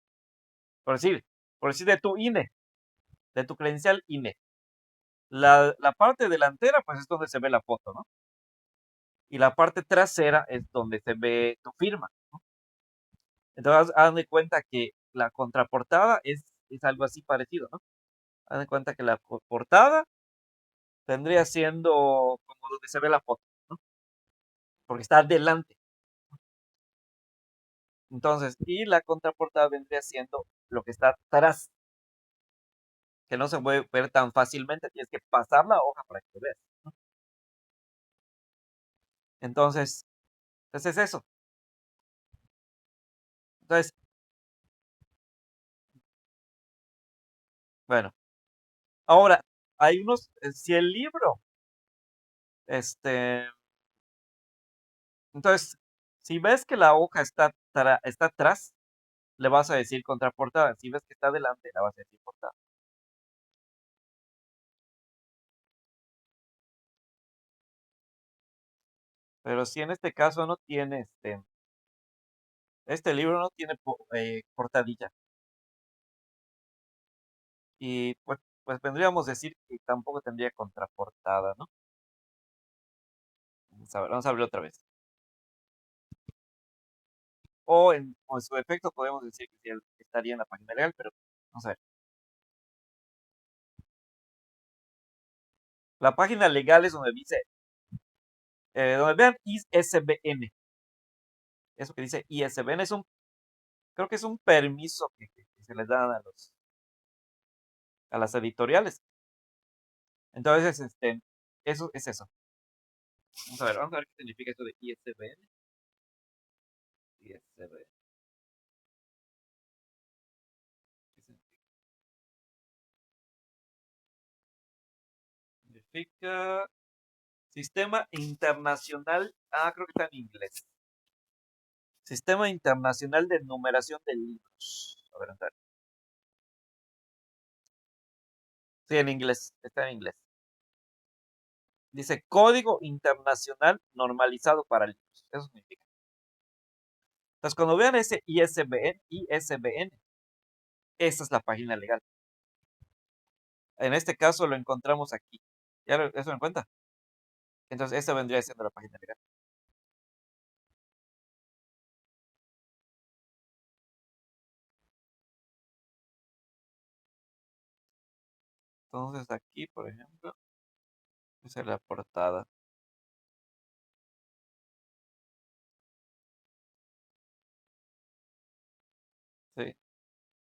Por decir de tu INE, de tu credencial INE. La parte delantera, pues es donde se ve la foto, ¿no? Y la parte trasera es donde se ve tu firma, ¿no? Entonces, haz de cuenta que la contraportada es algo así parecido, ¿no? Haz de cuenta que la portada vendría siendo como donde se ve la foto, ¿no? Porque está delante. Entonces, y la contraportada vendría siendo lo que está atrás, que no se puede ver tan fácilmente, tienes que pasar la hoja para que lo veas, ¿no? Entonces es eso. Entonces, bueno, ahora, si el libro, este, entonces, si ves que la hoja está atrás, le vas a decir contraportada. Si ves que está adelante, le vas a decir portada. Pero si en este caso no tiene, este libro no tiene portadilla. Y pues vendríamos a decir que tampoco tendría contraportada, ¿no? Vamos a abrir otra vez. O en su efecto podemos decir que sí estaría en la página legal, pero vamos a ver. La página legal es donde dice, donde vean ISBN. Eso que dice ISBN creo que es un permiso que se les dan a las editoriales. Entonces, eso es eso. Vamos a ver qué significa esto de ISBN. ISBN. ¿Qué significa? Sistema Internacional. Creo que está en inglés. Sistema Internacional de Numeración de Libros. A ver. Sí, en inglés, está en inglés. Dice Código Internacional Normalizado para Libros. Eso significa. Entonces, cuando vean ese ISBN, esa es la página legal. En este caso lo encontramos aquí. ¿Eso en cuenta? Entonces, esta vendría siendo la página legal. Entonces, aquí, por ejemplo, esa es la portada. Sí.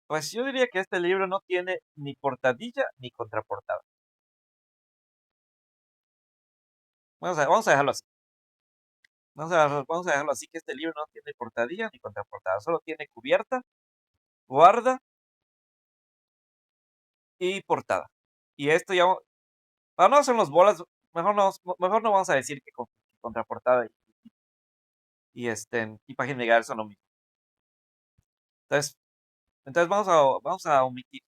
Pues yo diría que este libro no tiene ni portadilla ni contraportada. Vamos a dejarlo así. Vamos a dejarlo así, que este libro no tiene portadilla ni contraportada. Solo tiene cubierta, guarda y portada. Y esto ya, para no hacernos bolas, mejor no vamos a decir que contraportada y página legal son lo mismo. Entonces, vamos a omitir,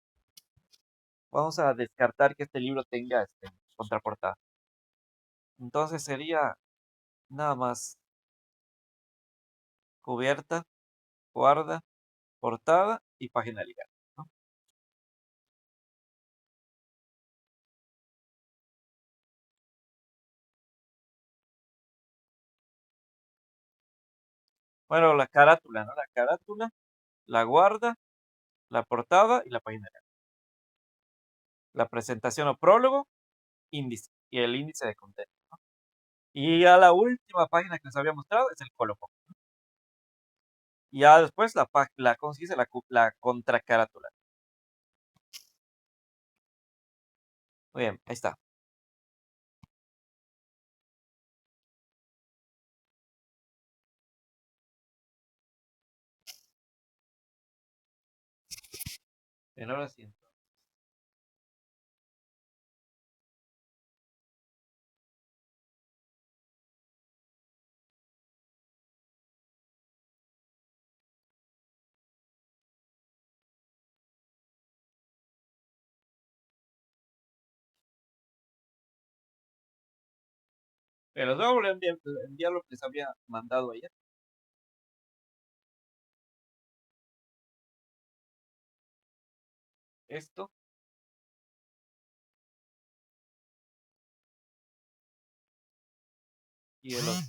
vamos a descartar que este libro tenga contraportada. Entonces sería nada más cubierta, guarda, portada y página legal, ¿no? Bueno, la carátula, ¿no? La carátula, la guarda, la portada y la página legal. La presentación o prólogo, índice y el índice de contenido. Y a la última página que les había mostrado es el colofón. Y ya después ¿cómo se dice? La contracarátula. Muy bien, ahí está. Bien, ahora sí. Pero les voy a volver a enviar lo que les había mandado ayer. Esto. Y el otro.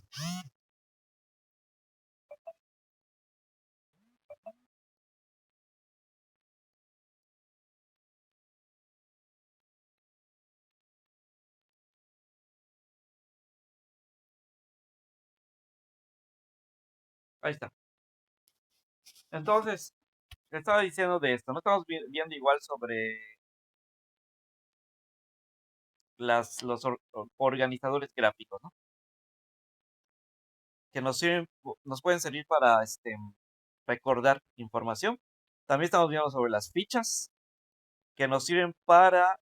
Ahí está. Entonces, estaba diciendo de esto. No estamos viendo igual sobre los organizadores gráficos, ¿no? Que nos pueden servir para recordar información. También estamos viendo sobre las fichas, que nos sirven para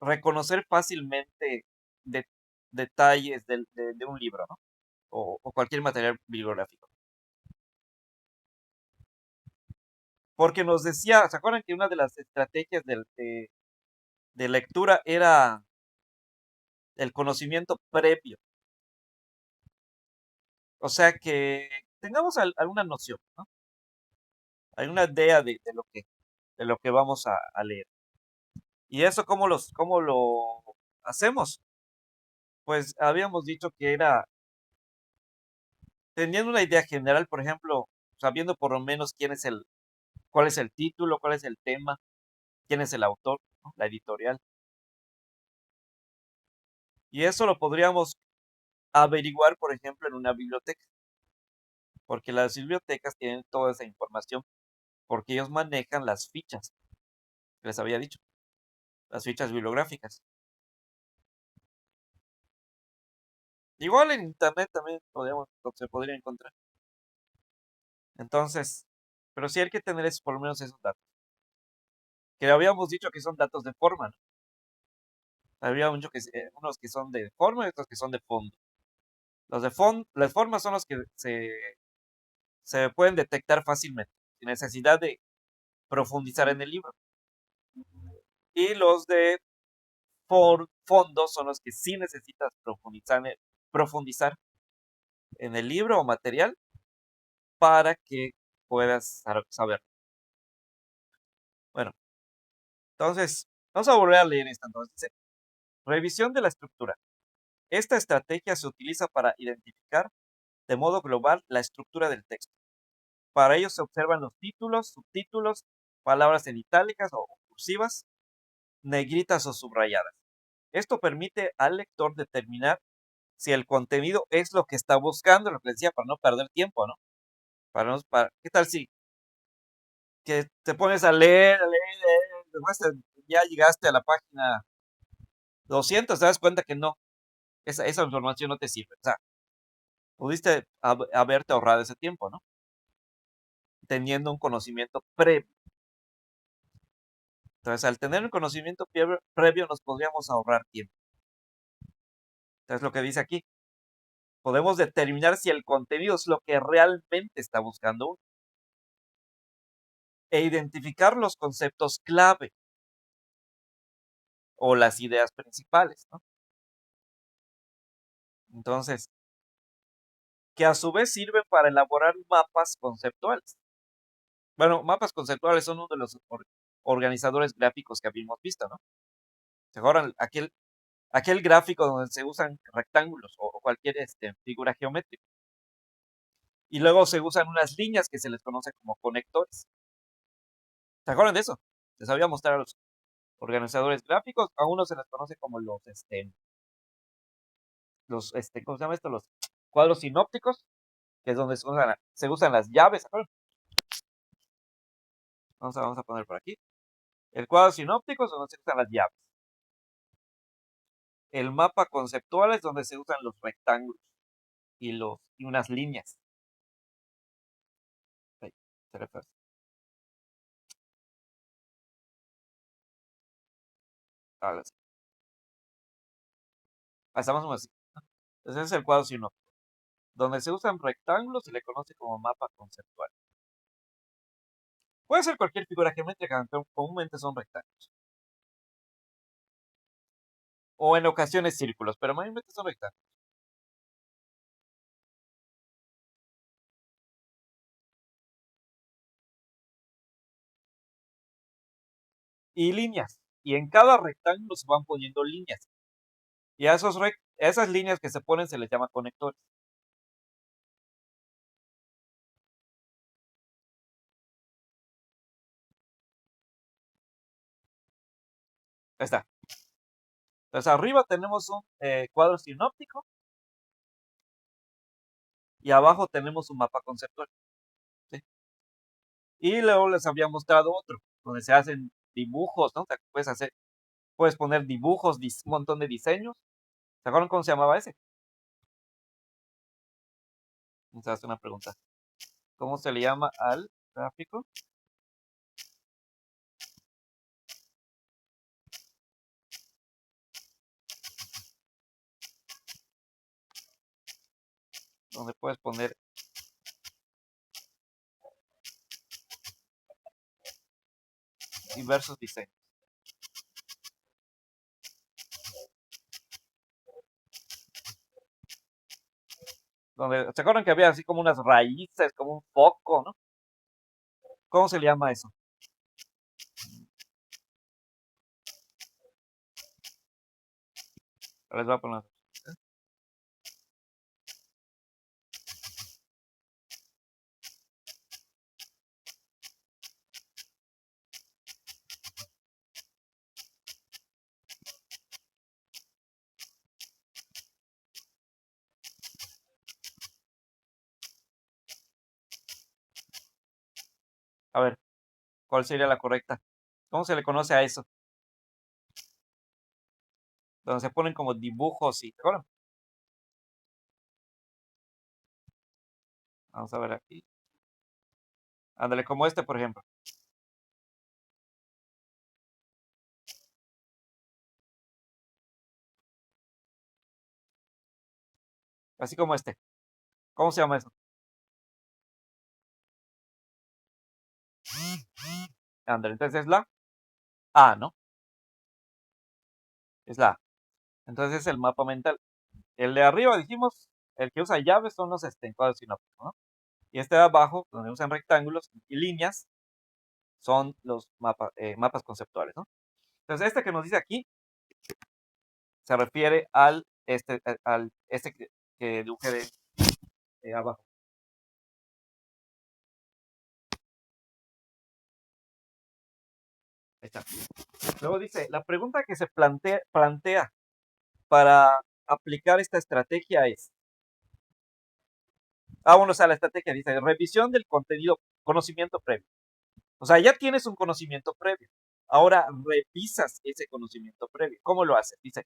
reconocer fácilmente de- detalles de un libro, ¿no? O cualquier material bibliográfico. Porque nos decía, ¿se acuerdan que una de las estrategias de lectura era el conocimiento previo? O sea, que tengamos alguna noción, ¿no? Alguna idea de lo que vamos a leer. ¿Y eso cómo lo hacemos? Pues habíamos dicho que era teniendo una idea general, por ejemplo, sabiendo por lo menos cuál es el título, cuál es el tema, quién es el autor, ¿no? La editorial. Y eso lo podríamos averiguar, por ejemplo, en una biblioteca, porque las bibliotecas tienen toda esa información, porque ellos manejan las fichas, que les había dicho, las fichas bibliográficas. Igual en internet también se podría encontrar. Entonces, pero sí hay que tener por lo menos esos datos. Que habíamos dicho que son datos de forma, ¿no? Había unos que son de forma y otros que son de fondo. Las formas son los que se pueden detectar fácilmente, sin necesidad de profundizar en el libro. Y los de fondo son los que sí necesitas profundizar en el libro o material para que puedas saber. Bueno, entonces, vamos a volver a leer esta. Entonces, dice, revisión de la estructura. Esta estrategia se utiliza para identificar de modo global la estructura del texto. Para ello se observan los títulos, subtítulos, palabras en itálicas o cursivas, negritas o subrayadas. Esto permite al lector determinar si el contenido es lo que está buscando, lo que decía, para no perder tiempo, ¿no? ¿Qué tal si que te pones a leer, después ya llegaste a la página 200, te das cuenta que no, esa información no te sirve. O sea, pudiste haberte ahorrado ese tiempo, ¿no? Teniendo un conocimiento previo. Entonces, al tener un conocimiento previo, nos podríamos ahorrar tiempo. Entonces, lo que dice aquí, podemos determinar si el contenido es lo que realmente está buscando uno e identificar los conceptos clave o las ideas principales, ¿no? Entonces, que a su vez sirven para elaborar mapas conceptuales. Bueno, mapas conceptuales son uno de los organizadores gráficos que habíamos visto, ¿no? ¿Se acuerdan? Aquel gráfico donde se usan rectángulos o cualquier figura geométrica. Y luego se usan unas líneas que se les conoce como conectores. ¿Se acuerdan de eso? Les había mostrado a los organizadores gráficos, a unos se les conoce como ¿cómo se llama esto? Los cuadros sinópticos, que es donde se usan las llaves, ¿se acuerdan? Vamos a poner por aquí. El cuadro sinóptico es donde se usan las llaves. El mapa conceptual es donde se usan los rectángulos y unas líneas. Ahí, se refuerza. Ahora sí. Estamos así. Ese es el cuadro sinóptico. Donde se usan rectángulos se le conoce como mapa conceptual. Puede ser cualquier figura geométrica, aunque comúnmente son rectángulos. O en ocasiones círculos, pero mayormente son rectángulos. Y líneas. Y en cada rectángulo se van poniendo líneas. Y a esas líneas que se ponen se les llama conectores. Ahí está. Entonces arriba tenemos un cuadro sinóptico y abajo tenemos un mapa conceptual. ¿Sí? Y luego les había mostrado otro, donde se hacen dibujos, ¿no? O sea, puedes poner dibujos, un montón de diseños. ¿Se acuerdan cómo se llamaba ese? Vamos a hacer una pregunta. ¿Cómo se le llama al gráfico? Donde puedes poner diversos diseños. ¿Se acuerdan que había así como unas raíces, como un foco, ¿no? ¿Cómo se le llama eso? Les voy a poner. A ver, ¿cuál sería la correcta? ¿Cómo se le conoce a eso? Donde se ponen como dibujos y... ¿se acuerdan? Vamos a ver aquí. Ándale, como este, por ejemplo. Así como este. ¿Cómo se llama eso? Ándale, entonces es la A, ¿no? Es la A. Entonces es el mapa mental. El de arriba dijimos, el que usa llaves son los encuadres sinópticos, ¿no? Y este de abajo, donde usan rectángulos y líneas, son los mapas conceptuales, ¿no? Entonces este que nos dice aquí se refiere al que dibujé de abajo. Ahí está. Luego dice, la pregunta que se plantea para aplicar esta estrategia es, bueno, o sea, la estrategia dice, revisión del contenido, conocimiento previo. O sea, ya tienes un conocimiento previo. Ahora revisas ese conocimiento previo. ¿Cómo lo haces? Dice,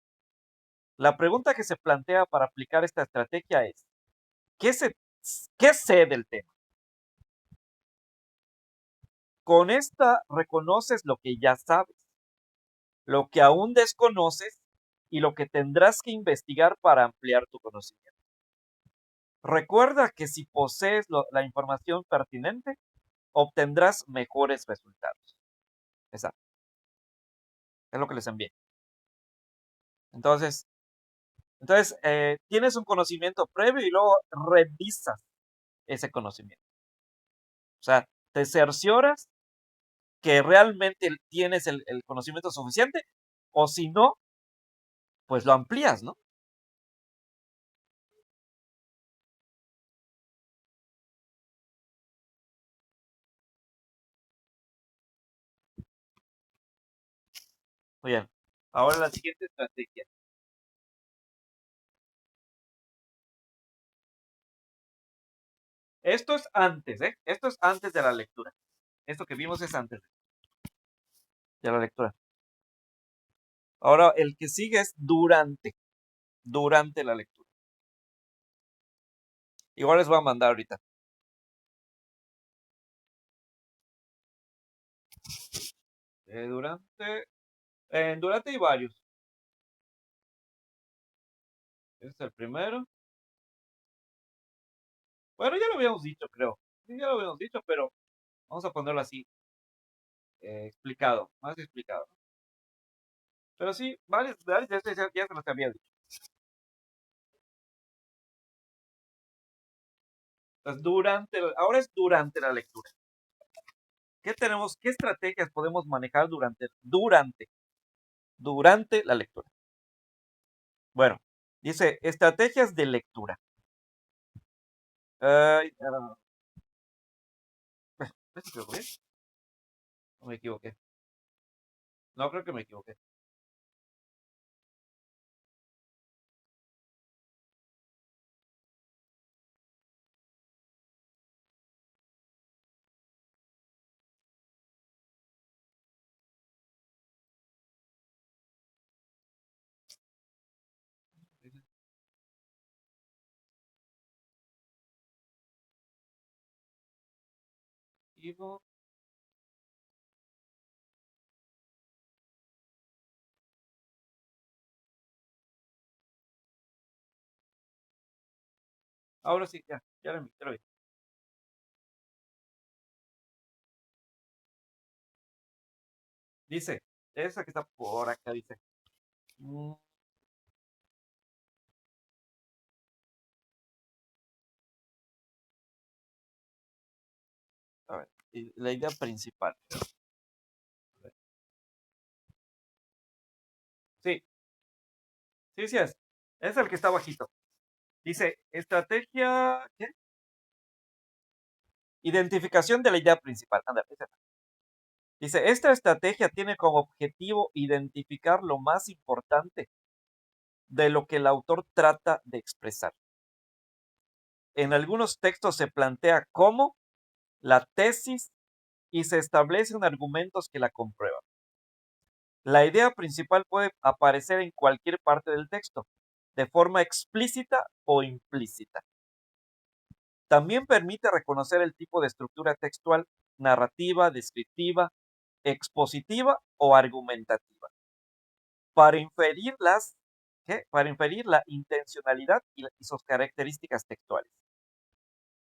la pregunta que se plantea para aplicar esta estrategia es, ¿qué, qué sé del tema? Con esta reconoces lo que ya sabes, lo que aún desconoces y lo que tendrás que investigar para ampliar tu conocimiento. Recuerda que si posees la información pertinente, obtendrás mejores resultados. Exacto. Es lo que les envié. Entonces tienes un conocimiento previo y luego revisas ese conocimiento. O sea, te cercioras que realmente tienes el conocimiento suficiente, o si no, pues lo amplías, ¿no? Muy bien. Ahora la siguiente estrategia. Esto es antes, ¿eh? Esto es antes de la lectura. Esto que vimos es antes de la lectura. Ahora, el que sigue es durante la lectura. Igual les voy a mandar ahorita. Durante hay varios. Este es el primero. Bueno, ya lo habíamos dicho, creo. Sí, ya lo habíamos dicho, pero vamos a ponerlo así, explicado, más explicado. Pero sí, varios ya se los había dicho. Entonces, ahora es durante la lectura. ¿Qué estrategias podemos manejar durante la lectura? Bueno, dice, estrategias de lectura. Ay, ¿me equivoqué? ¿No me equivoqué? No, creo que me equivoqué. Ivo, ahora sí, ya lo vi. Dice, esa que está por acá, dice. mm, a ver, la idea principal. Sí, sí, sí es. Es el que está bajito. Dice, estrategia, ¿qué? Identificación de la idea principal. Anda, dice, esta estrategia tiene como objetivo identificar lo más importante de lo que el autor trata de expresar. En algunos textos se plantea cómo la tesis y se establecen argumentos que la comprueban. La idea principal puede aparecer en cualquier parte del texto, de forma explícita o implícita. También permite reconocer el tipo de estructura textual, narrativa, descriptiva, expositiva o argumentativa, para inferir para inferir la intencionalidad y sus características textuales.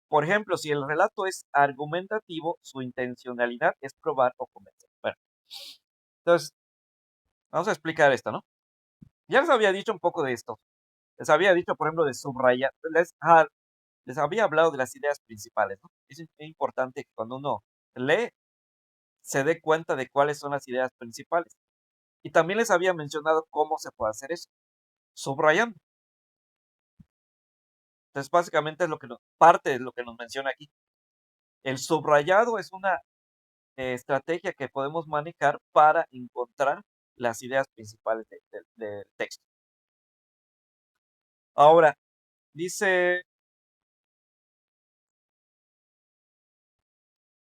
Por ejemplo, si el relato es argumentativo, su intencionalidad es probar o convencer. Bueno, entonces, vamos a explicar esto, ¿no? Ya les había dicho un poco de esto. Les había dicho, por ejemplo, de subrayar. Les había hablado de las ideas principales, ¿no? Es importante que cuando uno lee, se dé cuenta de cuáles son las ideas principales. Y también les había mencionado cómo se puede hacer eso, subrayando. Entonces, básicamente es parte de lo que nos menciona aquí. El subrayado es una estrategia que podemos manejar para encontrar las ideas principales del texto. Ahora, dice,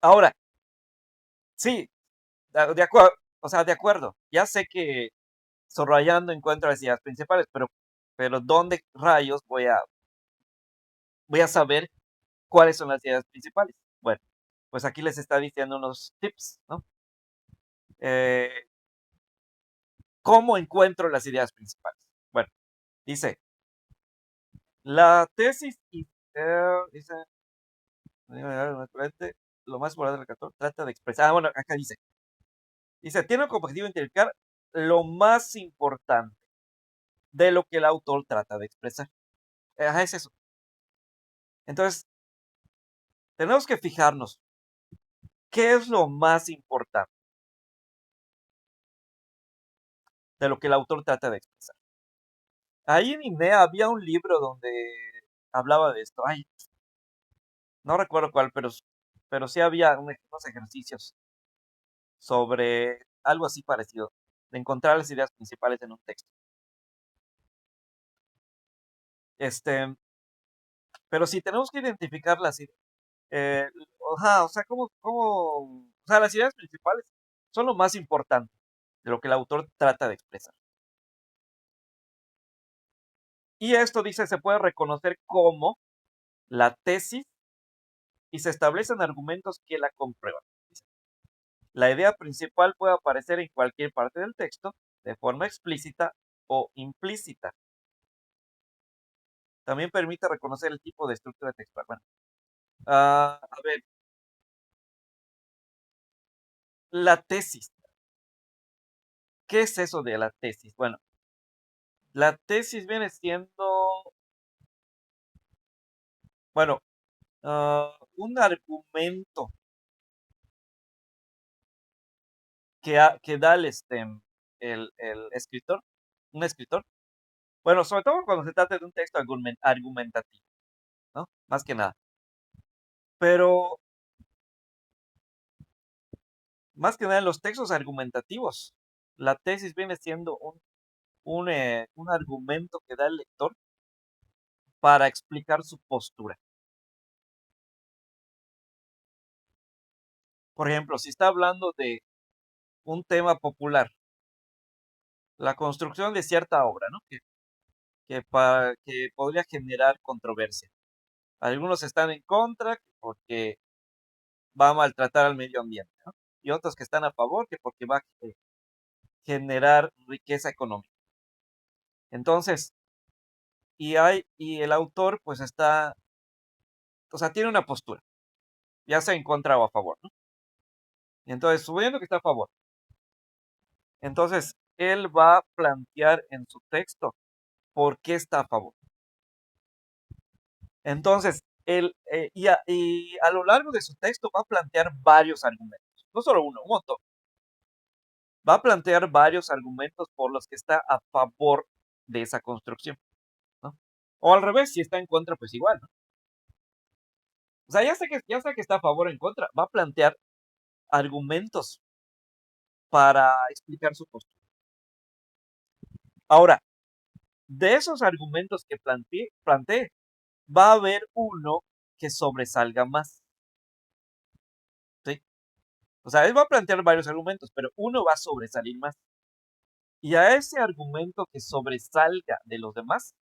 ahora, sí, de acuerdo, o sea, de acuerdo, ya sé que subrayando encuentro las ideas principales, pero ¿dónde rayos voy a saber cuáles son las ideas principales? Bueno, pues aquí les está diciendo unos tips, ¿no? Eh, ¿Cómo encuentro las ideas principales? Bueno, dice, la tesis, dice, lo más importante del autor trata de expresar, bueno, acá dice, tiene como objetivo identificar lo más importante de lo que el autor trata de expresar. Ajá, es eso. Entonces, tenemos que fijarnos, ¿qué es lo más importante de lo que el autor trata de expresar? Ahí en INEA había un libro donde hablaba de esto. Ay, no recuerdo cuál, pero sí había unos ejercicios sobre algo así parecido, de encontrar las ideas principales en un texto. Este, pero sí tenemos que identificar las ideas. Ajá, o sea, o sea, las ideas principales son lo más importante de lo que el autor trata de expresar. Y esto, dice, se puede reconocer como la tesis y se establecen argumentos que la comprueban. La idea principal puede aparecer en cualquier parte del texto, de forma explícita o implícita. También permite reconocer el tipo de estructura textual. Bueno, a ver, la tesis. ¿Qué es eso de la tesis? Bueno, la tesis viene siendo, bueno, un argumento que da el escritor, un escritor. Bueno, sobre todo cuando se trata de un texto argumentativo, ¿no? Más que nada. Pero más que nada en los textos argumentativos, la tesis viene siendo un argumento que da el lector para explicar su postura. Por ejemplo, si está hablando de un tema popular, la construcción de cierta obra, ¿no? Que podría generar controversia. Algunos están en contra porque va a maltratar al medio ambiente, ¿no? Y otros que están a favor que porque va a generar riqueza económica. Entonces, y el autor pues está, o sea, tiene una postura, ya sea en contra o a favor, ¿no? Y entonces, suponiendo que está a favor, entonces él va a plantear en su texto por qué está a favor. Entonces, y a lo largo de su texto va a plantear varios argumentos, no solo uno, un montón. Va a plantear varios argumentos por los que está a favor de esa construcción, ¿no? O al revés, si está en contra, pues igual, ¿no? O sea, ya sé que está a favor o en contra, va a plantear argumentos para explicar su postura. Ahora, de esos argumentos que planteé, va a haber uno que sobresalga más, ¿sí? O sea, él va a plantear varios argumentos, pero uno va a sobresalir más. Y a ese argumento que sobresalga de los demás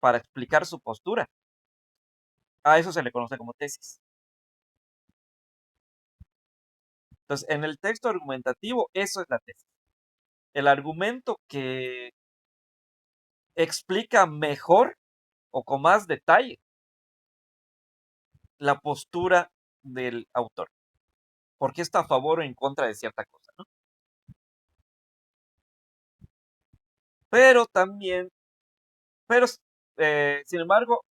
para explicar su postura, a eso se le conoce como tesis. Entonces, en el texto argumentativo, eso es la tesis. El argumento que explica mejor o con más detalle la postura del autor. ¿Por qué está a favor o en contra de cierta cosa, ¿no? Pero también, pero, sin embargo,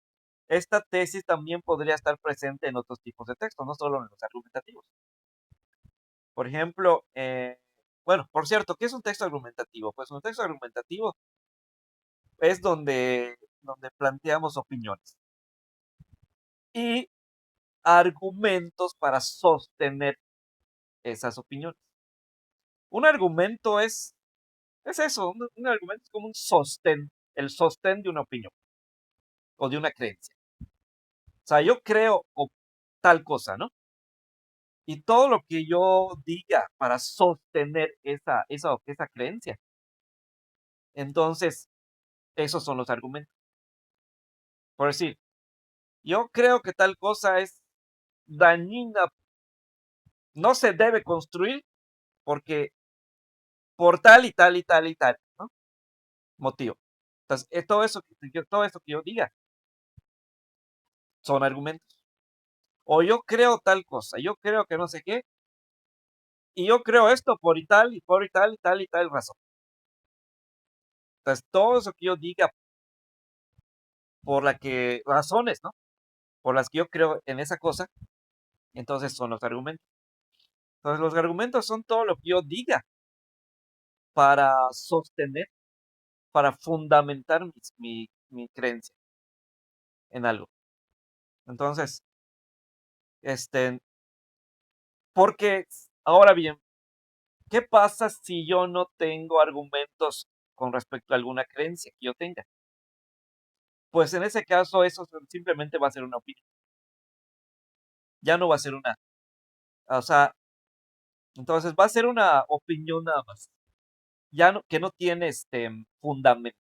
esta tesis también podría estar presente en otros tipos de textos, no solo en los argumentativos. Por ejemplo, bueno, por cierto, ¿qué es un texto argumentativo? Pues un texto argumentativo es donde planteamos opiniones y argumentos para sostener esas opiniones. Un argumento es eso, un argumento es como un sostén, el sostén de una opinión o de una creencia. O sea, yo creo tal cosa, ¿no? Y todo lo que yo diga para sostener esa creencia, entonces, esos son los argumentos. Por decir, yo creo que tal cosa es dañina, no se debe construir porque por tal y tal y tal y tal, ¿no? Motivo. Entonces, todo eso que yo diga son argumentos. O yo creo tal cosa, yo creo que no sé qué, y yo creo esto por y tal y por y tal y tal y tal razón. Entonces, todo eso que yo diga por razones, ¿no? Por las que yo creo en esa cosa, entonces son los argumentos. Entonces, los argumentos son todo lo que yo diga para sostener, para fundamentar mi creencia en algo. Entonces, este, porque ahora bien, ¿qué pasa si yo no tengo argumentos con respecto a alguna creencia que yo tenga? Pues en ese caso, eso simplemente va a ser una opinión. Ya no va a ser o sea, entonces va a ser una opinión nada más. Ya no, que no tiene fundamento.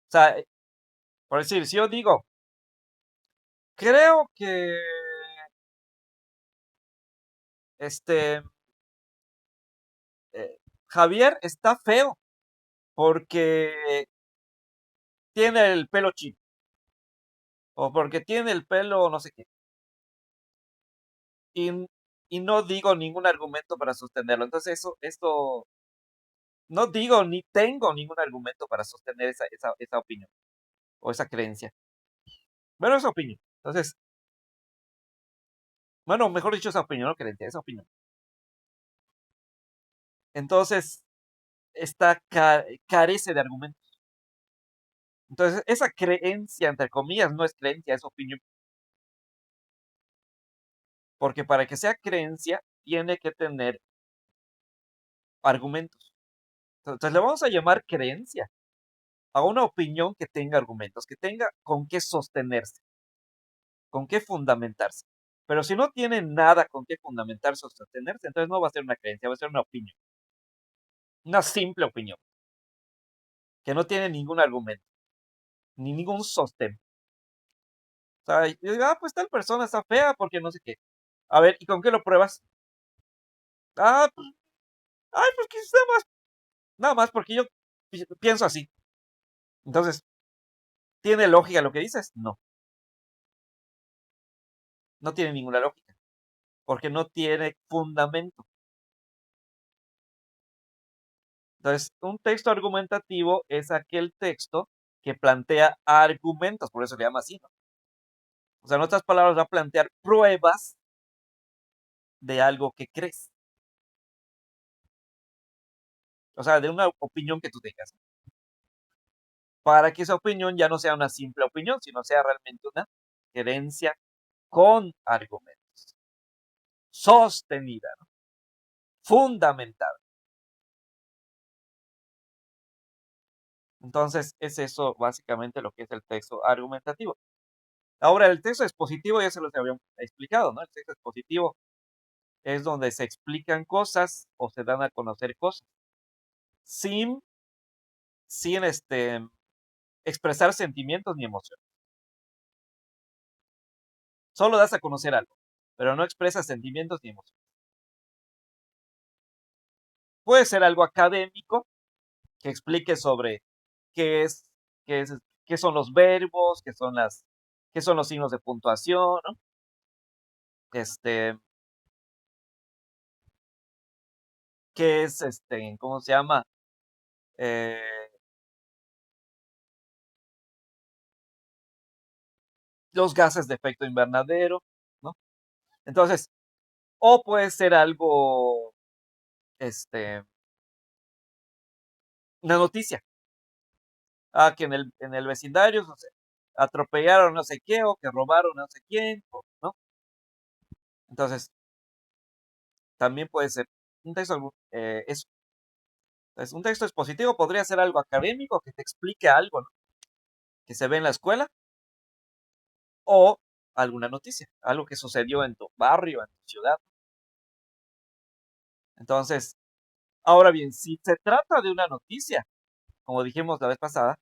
O sea, por decir, si yo digo, creo que este Javier está feo porque tiene el pelo chino o porque tiene el pelo no sé qué. Y, y no digo ningún argumento para sostenerlo. Entonces, esto no digo ni tengo ningún argumento para sostener esa opinión o esa creencia. Bueno, esa opinión. Entonces, bueno, mejor dicho, esa opinión, no creencia, esa opinión. Entonces, carece de argumentos. Entonces, esa creencia, entre comillas, no es creencia, es opinión. Porque para que sea creencia, tiene que tener argumentos. Entonces, le vamos a llamar creencia a una opinión que tenga argumentos, que tenga con qué sostenerse, con qué fundamentarse. Pero si no tiene nada con qué fundamentarse o sostenerse, entonces no va a ser una creencia, va a ser una opinión. Una simple opinión, que no tiene ningún argumento, ni ningún sostén. O sea, yo digo, pues tal persona está fea porque no sé qué. A ver, ¿y con qué lo pruebas? Ah, pues, ay, pues quizá nada más porque yo pienso así. Entonces, ¿tiene lógica lo que dices? No, no tiene ninguna lógica, porque no tiene fundamento. Entonces, un texto argumentativo es aquel texto que plantea argumentos, por eso se llama así, ¿no? O sea, en otras palabras, va a plantear pruebas de algo que crees. O sea, de una opinión que tú tengas. Para que esa opinión ya no sea una simple opinión, sino sea realmente una creencia con argumentos, sostenida, ¿no? Fundamentada. Entonces, es eso básicamente lo que es el texto argumentativo. Ahora, el texto expositivo ya se los había explicado, ¿no? El texto expositivo es donde se explican cosas o se dan a conocer cosas sin, sin expresar sentimientos ni emociones. Solo das a conocer algo, pero no expresas sentimientos ni emociones. Puede ser algo académico que explique sobre qué es, qué es, qué son los verbos, qué son los signos de puntuación, ¿no? Este, qué es, ¿cómo se llama? eh, los gases de efecto invernadero, ¿no? Entonces, o puede ser algo, este, una noticia, que en el vecindario, no sé, atropellaron no sé qué, o que robaron no sé quién, ¿no? Entonces, también puede ser un texto, un texto expositivo podría ser algo académico que te explique algo, ¿no? Que se ve en la escuela, o alguna noticia, algo que sucedió en tu barrio, en tu ciudad. Entonces, ahora bien, si se trata de una noticia, como dijimos la vez pasada,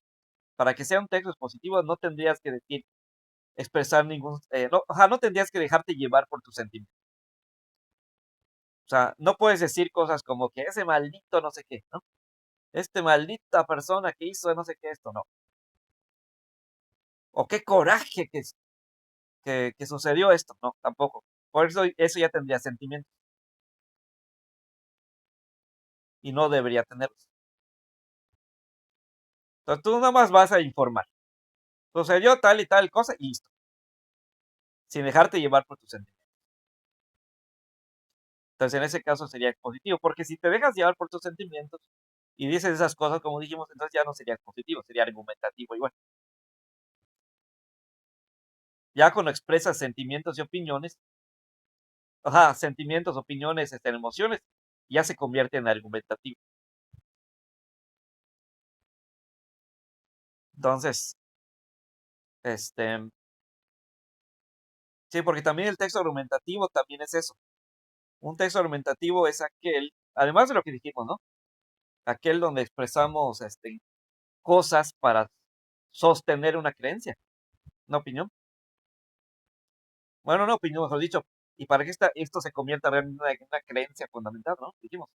para que sea un texto expositivo no tendrías que decir, expresar ningún, no, no tendrías que dejarte llevar por tus sentimientos. O sea, no puedes decir cosas como que ese maldito no sé qué, ¿no? Este maldita persona que hizo no sé qué esto, no. O qué coraje que sucedió esto, no, tampoco. Por eso ya tendría sentimientos y no debería tenerlos. Entonces tú nada más vas a informar. Sucedió tal y tal cosa y listo, sin dejarte llevar por tus sentimientos. Entonces en ese caso sería expositivo, porque si te dejas llevar por tus sentimientos y dices esas cosas como dijimos, entonces ya no sería expositivo, sería argumentativo igual. Ya cuando expresas sentimientos y opiniones, sentimientos, opiniones, emociones, ya se convierte en argumentativo. Entonces, este, sí, porque también el texto argumentativo también es eso. Un texto argumentativo es aquel, además de lo que dijimos, ¿no? Aquel donde expresamos, cosas para sostener una creencia, una opinión. Bueno, una opinión, mejor dicho, y para que esto se convierta realmente en una creencia fundamental, ¿no? Dijimos.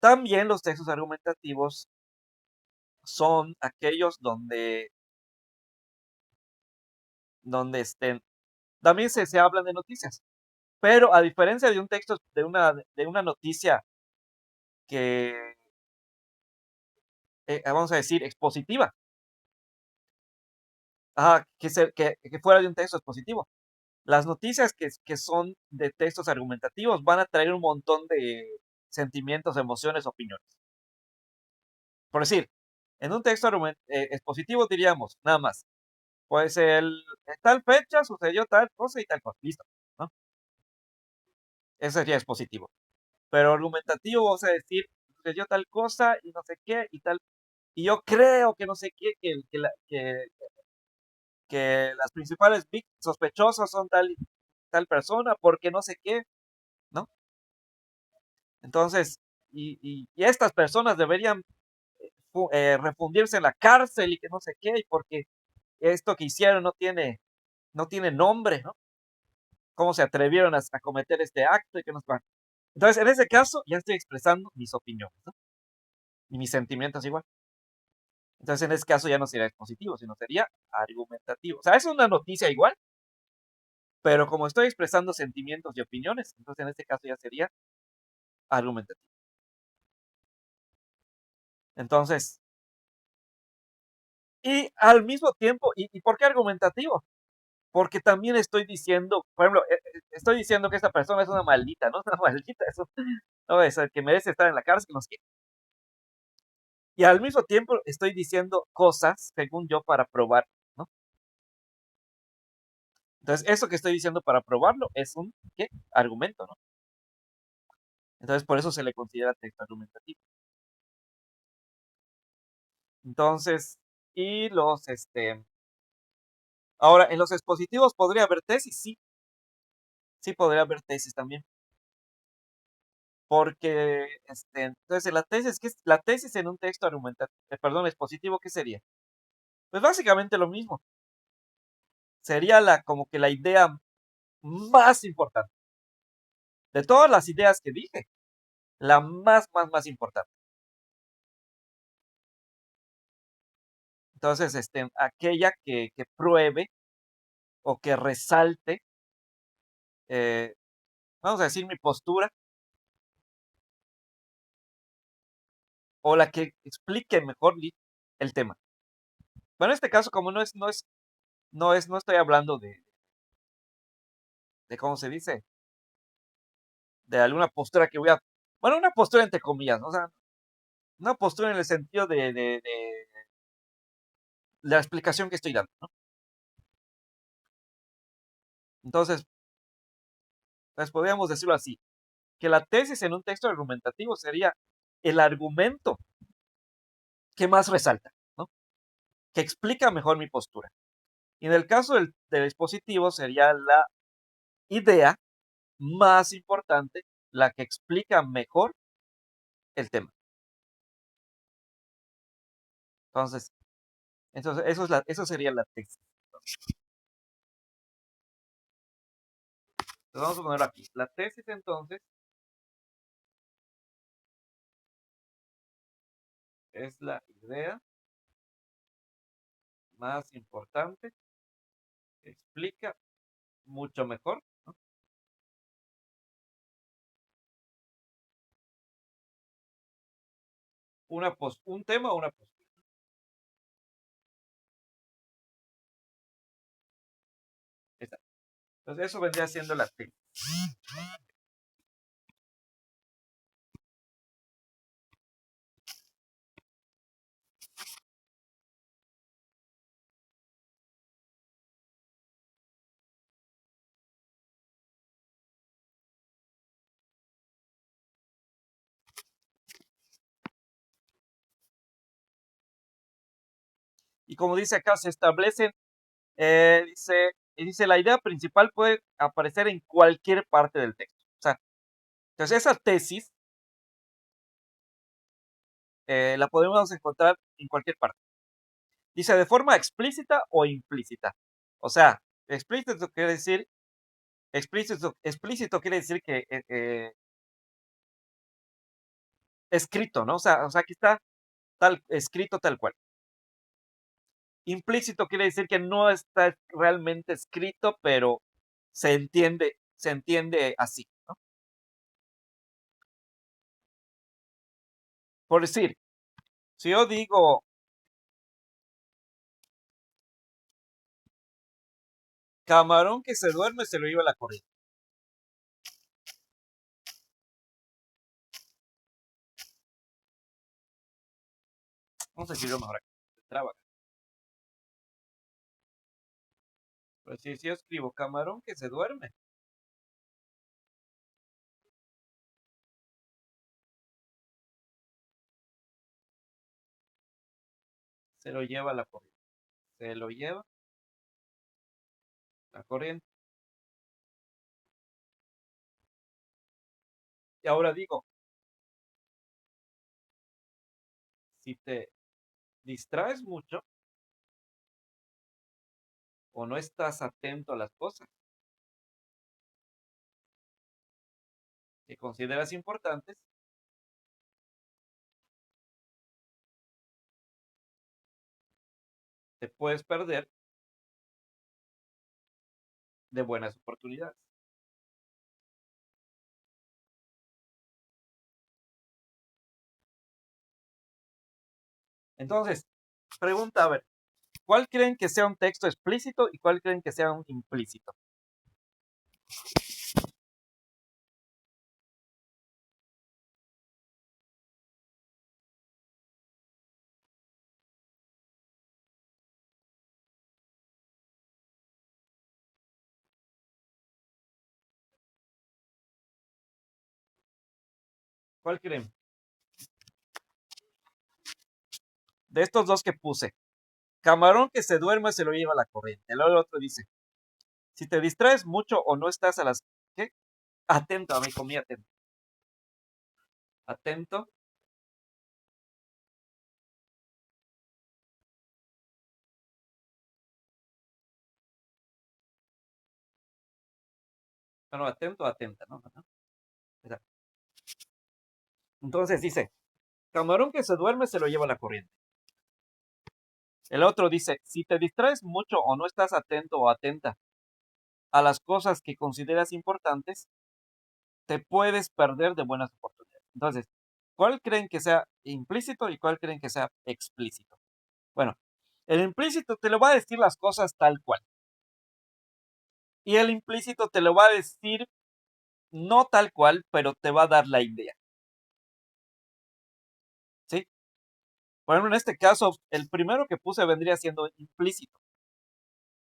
También los textos argumentativos son aquellos donde también se hablan de noticias, pero a diferencia de un texto, de una noticia que, vamos a decir, expositiva, que fuera de un texto expositivo. Las noticias que son de textos argumentativos van a traer un montón de sentimientos, emociones, opiniones. Por decir, en un texto expositivo diríamos, nada más, pues en tal fecha sucedió tal cosa y tal cosa, listo, ¿no? Eso sería expositivo. Pero argumentativo, vamos a decir, sucedió tal cosa y no sé qué y tal, y yo creo que no sé qué, que las principales sospechosos son tal y tal persona, porque no sé qué, ¿no? Entonces, y estas personas deberían refundirse en la cárcel y que no sé qué, y porque esto que hicieron no tiene nombre, ¿no? ¿Cómo se atrevieron a cometer este acto y que no sé cuánto? Entonces, en ese caso, ya estoy expresando mis opiniones, ¿no? Y mis sentimientos igual. Entonces, en ese caso ya no sería expositivo, sino sería argumentativo. O sea, es una noticia igual, pero como estoy expresando sentimientos y opiniones, entonces en este caso ya sería argumentativo. Entonces, y al mismo tiempo, ¿y por qué argumentativo? Porque también estoy diciendo, por ejemplo, estoy diciendo que esta persona es una maldita, ¿no? Una maldita, eso, no, es el que merece estar en la cárcel, no sé qué. Y al mismo tiempo estoy diciendo cosas, según yo, para probar, ¿no? Entonces, eso que estoy diciendo para probarlo es un, ¿qué? Argumento, ¿no? Entonces, por eso se le considera texto argumentativo. Entonces, y ahora, en los expositivos podría haber tesis, sí, sí podría haber tesis también, porque, entonces, la tesis en un texto argumentativo, perdón, expositivo, ¿qué sería? Pues básicamente lo mismo, sería como que la idea más importante, de todas las ideas que dije, la más importante. Entonces, aquella que pruebe o que resalte, eh, vamos a decir, mi postura o la que explique mejor el tema. Bueno, en este caso, como no estoy hablando de ¿cómo se dice? De alguna postura que voy a, bueno, una postura entre comillas, ¿no? O sea, una postura en el sentido de la explicación que estoy dando, ¿no? Entonces, pues podríamos decirlo así, que la tesis en un texto argumentativo sería el argumento que más resalta, ¿no? Que explica mejor mi postura. Y en el caso del expositivo sería la idea más importante, la que explica mejor el tema. Entonces, eso sería la tesis. Entonces vamos a ponerlo aquí. La tesis entonces es la idea más importante, que explica mucho mejor, ¿no? Un tema o una postura. Exacto. Entonces eso vendría siendo la tesis. Y como dice acá, se establecen, dice, la idea principal puede aparecer en cualquier parte del texto. O sea, entonces esa tesis la podemos encontrar en cualquier parte. Dice de forma explícita o implícita. O sea, explícito quiere decir que escrito, ¿no? O sea, aquí está escrito tal cual. Implícito quiere decir que no está realmente escrito, pero se entiende así, ¿no? Por decir, si yo digo camarón que se duerme se lo lleva la corriente. Vamos a decirlo mejor aquí. Traba. Pero si yo escribo camarón que se duerme, se lo lleva la corriente. Se lo lleva la corriente. Y ahora digo, si te distraes mucho o no estás atento a las cosas que consideras importantes, te puedes perder de buenas oportunidades. Entonces, pregunta, a ver, ¿cuál creen que sea un texto explícito y cuál creen que sea un implícito? ¿Cuál creen? De estos dos que puse, camarón que se duerme se lo lleva la corriente. Luego el otro dice, si te distraes mucho o no estás a las... ¿Qué? Atento a mi comida, atento. Atento. Bueno, atento, atenta, ¿no? Exacto. Entonces dice, camarón que se duerme se lo lleva la corriente. El otro dice, si te distraes mucho o no estás atento o atenta a las cosas que consideras importantes, te puedes perder de buenas oportunidades. Entonces, ¿Cuál creen que sea implícito y cuál creen que sea explícito? Bueno, el implícito te lo va a decir las cosas tal cual. Y el implícito te lo va a decir no tal cual, pero te va a dar la idea, ¿sí? Por ejemplo, en este caso, el primero que puse vendría siendo implícito,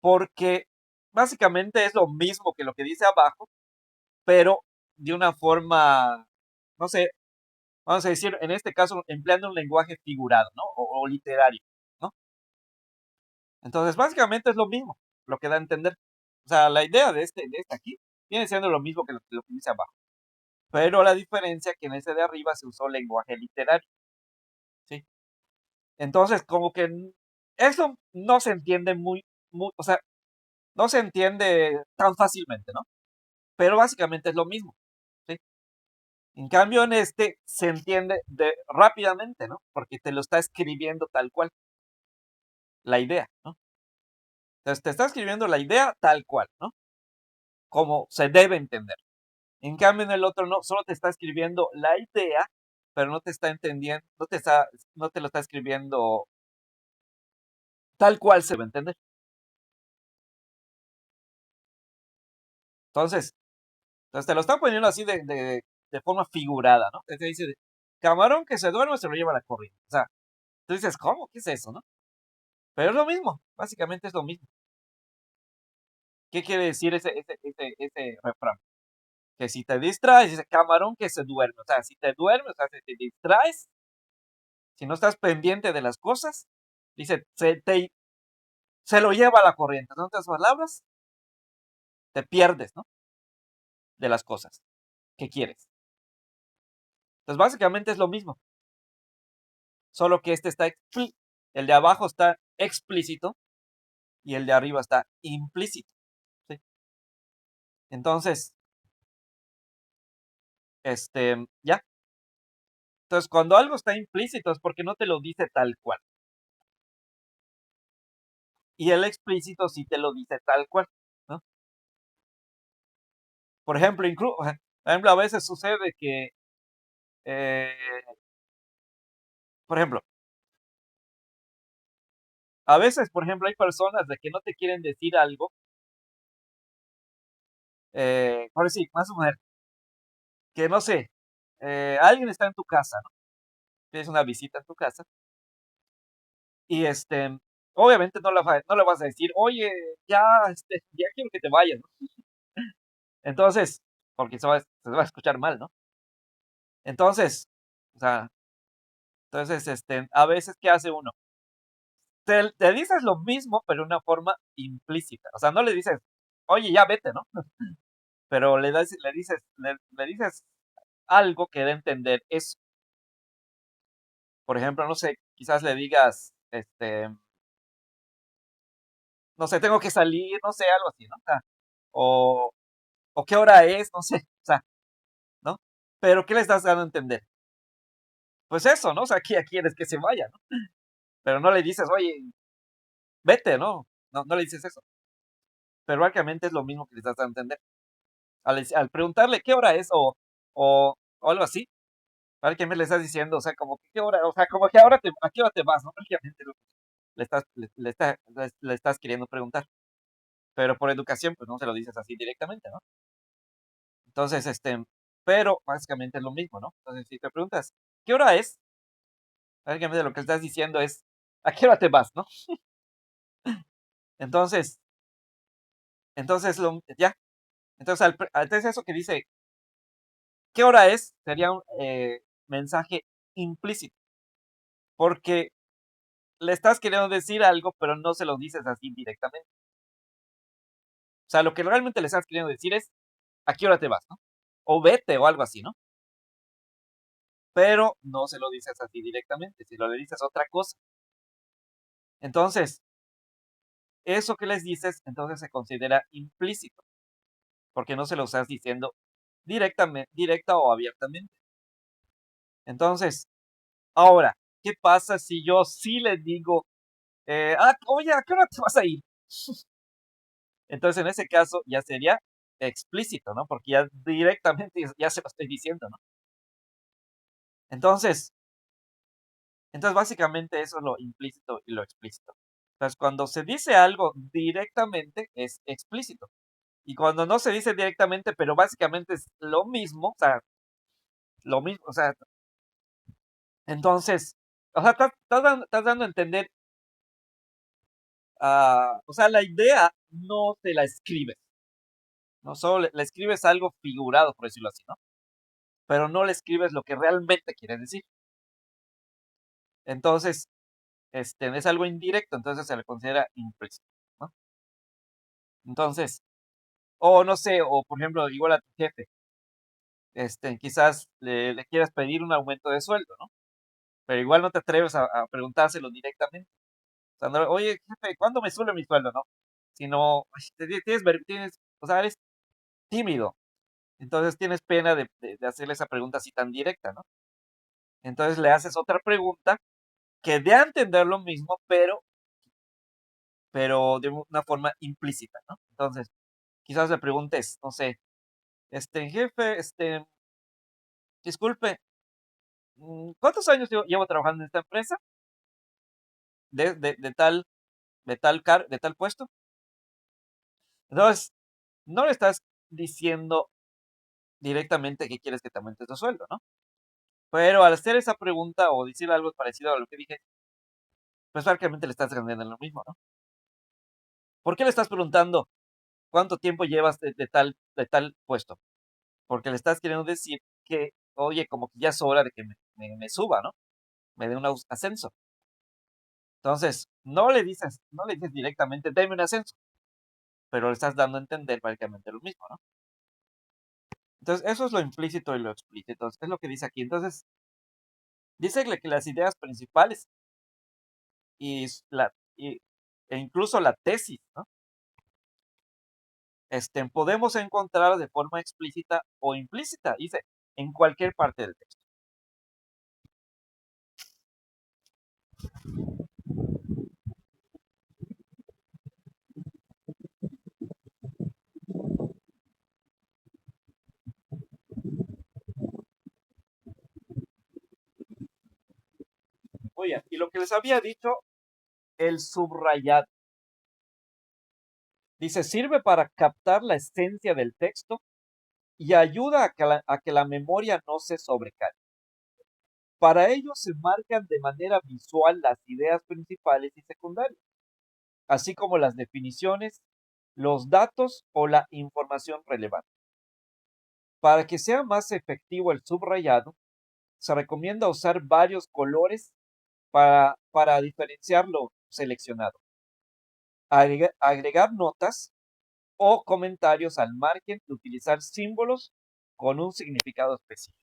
porque básicamente es lo mismo que lo que dice abajo, pero de una forma, no sé, vamos a decir, en este caso, empleando un lenguaje figurado, ¿no? O literario, ¿no? Entonces, básicamente es lo mismo, lo que da a entender. O sea, la idea de este aquí viene siendo lo mismo que lo que dice abajo. Pero la diferencia es que en ese de arriba se usó lenguaje literario, ¿sí? Entonces, como que eso no se entiende o sea, no se entiende tan fácilmente, ¿no? Pero básicamente es lo mismo, ¿sí? En cambio, en este se entiende rápidamente, ¿no? Porque te lo está escribiendo tal cual, la idea, ¿no? Entonces, te está escribiendo la idea tal cual, ¿no? Como se debe entender. En cambio, en el otro no, solo te está escribiendo la idea, pero no te está entendiendo, no te lo está escribiendo tal cual se va a entender. Entonces, te lo están poniendo así de forma figurada, ¿no? Te dice, camarón que se duerme se lo lleva la corriente. O sea, tú dices, ¿cómo? ¿Qué es eso, no? Pero es lo mismo, básicamente es lo mismo. ¿Qué quiere decir ese refrán? Que si te distraes, dice camarón que se duerme. O sea, si te duermes, o sea, si te distraes, si no estás pendiente de las cosas, dice, se lo lleva la corriente. En otras palabras, te pierdes, ¿no? De las cosas que quieres. Entonces, básicamente es lo mismo, solo que el de abajo está explícito y el de arriba está implícito, ¿sí? Entonces, ya. Entonces, cuando algo está implícito es porque no te lo dice tal cual. Y el explícito sí te lo dice tal cual, ¿no? Por ejemplo, a veces sucede que, eh, por ejemplo, a veces, por ejemplo, hay personas de que no te quieren decir algo, por decir, más o menos, que no sé, alguien está en tu casa, ¿no? Tienes una visita en tu casa y obviamente no le vas a decir, oye, ya, ya quiero que te vayas, ¿no? Entonces, porque se va a escuchar mal, ¿no? Entonces, o sea, a veces, ¿qué hace uno? Te dices lo mismo, pero de una forma implícita. O sea, no le dices, oye, ya vete, ¿no? Pero le dices algo que dé a entender eso. Por ejemplo, no sé, quizás le digas, no sé, tengo que salir, no sé, algo así, ¿no? O, o qué hora es, no sé, o sea, ¿no? Pero ¿qué le estás dando a entender? Pues eso, ¿no? O sea, que ya quieres que se vaya, ¿no? Pero no le dices, oye, vete, ¿no? No le dices eso. Pero básicamente es lo mismo que le estás dando a entender. Al preguntarle qué hora es o algo así, prácticamente le estás diciendo, o sea, como que qué hora, o sea, como que ¿a qué hora te vas, no? Prácticamente le estás queriendo preguntar. Pero por educación, pues no se lo dices así directamente, ¿no? Entonces, pero básicamente es lo mismo, ¿no? Entonces, si te preguntas, ¿qué hora es? Básicamente lo que estás diciendo es, ¿a qué hora te vas, no? Entonces, ya. Entonces, entonces eso que dice, ¿qué hora es? Sería un mensaje implícito, porque le estás queriendo decir algo, pero no se lo dices así directamente. O sea, lo que realmente le estás queriendo decir es, ¿a qué hora te vas, no? O vete o algo así, ¿no? Pero no se lo dices así directamente, si lo le dices otra cosa. Entonces, eso que les dices, entonces se considera implícito, porque no se lo estás diciendo directa o abiertamente. Entonces, ahora, ¿qué pasa si yo sí le digo, oye, ¿a qué hora te vas a ir? Entonces, en ese caso, ya sería explícito, ¿no? Porque ya directamente ya se lo estoy diciendo, ¿no? Entonces, básicamente eso es lo implícito y lo explícito. Entonces, cuando se dice algo directamente es explícito. Y cuando no se dice directamente, pero básicamente es lo mismo, o sea, lo mismo, o sea, entonces, o sea, estás dando a entender, o sea, la idea no te la escribes, no solo le escribes algo figurado, por decirlo así, ¿no? Pero no le escribes lo que realmente quieres decir. Entonces, es algo indirecto, entonces se le considera implícito, ¿no? Entonces, o no sé, o por ejemplo, igual a tu jefe, quizás le quieras pedir un aumento de sueldo, ¿no? Pero igual no te atreves a preguntárselo directamente. O sea, no, oye, jefe, ¿cuándo me sube mi sueldo, no? Sino, "Ay, tienes, o sea, eres tímido, entonces tienes pena de hacerle esa pregunta así tan directa, ¿no? Entonces le haces otra pregunta que dé a entender lo mismo, pero de una forma implícita, ¿no? Entonces, quizás le preguntes, no sé, jefe, disculpe, ¿cuántos años llevo trabajando en esta empresa? De tal, de tal puesto. Entonces, no le estás diciendo directamente que quieres que te aumente tu sueldo, ¿no? Pero al hacer esa pregunta o decir algo parecido a lo que dije, pues prácticamente le estás cambiando lo mismo, ¿no? ¿Por qué le estás preguntando cuánto tiempo llevas de tal puesto? Porque le estás queriendo decir que, oye, como que ya es hora de que me suba, ¿no? Me dé un ascenso. Entonces, no le dices directamente, dame un ascenso, pero le estás dando a entender prácticamente lo mismo, ¿no? Entonces, eso es lo implícito y lo explícito, es lo que dice aquí. Entonces, dice que las ideas principales y, e incluso la tesis, ¿no? Podemos encontrar de forma explícita o implícita, dice, en cualquier parte del texto. Muy bien, y lo que les había dicho, el subrayado. Dice, sirve para captar la esencia del texto y ayuda a que la memoria no se sobrecargue. Para ello se marcan de manera visual las ideas principales y secundarias, así como las definiciones, los datos o la información relevante. Para que sea más efectivo el subrayado, se recomienda usar varios colores para diferenciar lo seleccionado. Agregar notas o comentarios al margen de utilizar símbolos con un significado específico.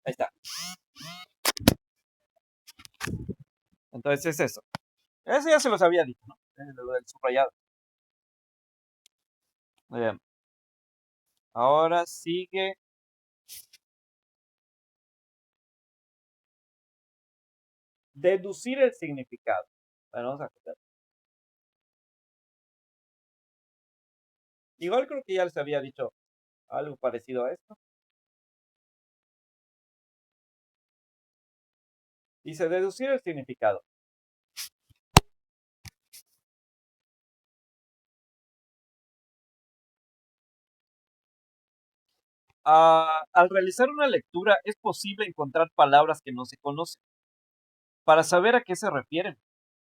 Ahí está. Entonces es eso. Eso ya se los había dicho, ¿no? Lo del subrayado. Muy bien. Ahora sigue deducir el significado. Bueno, vamos a ver. Igual creo que ya les había dicho algo parecido a esto. Dice deducir el significado. Al realizar una lectura es posible encontrar palabras que no se conocen. Para saber a qué se refieren,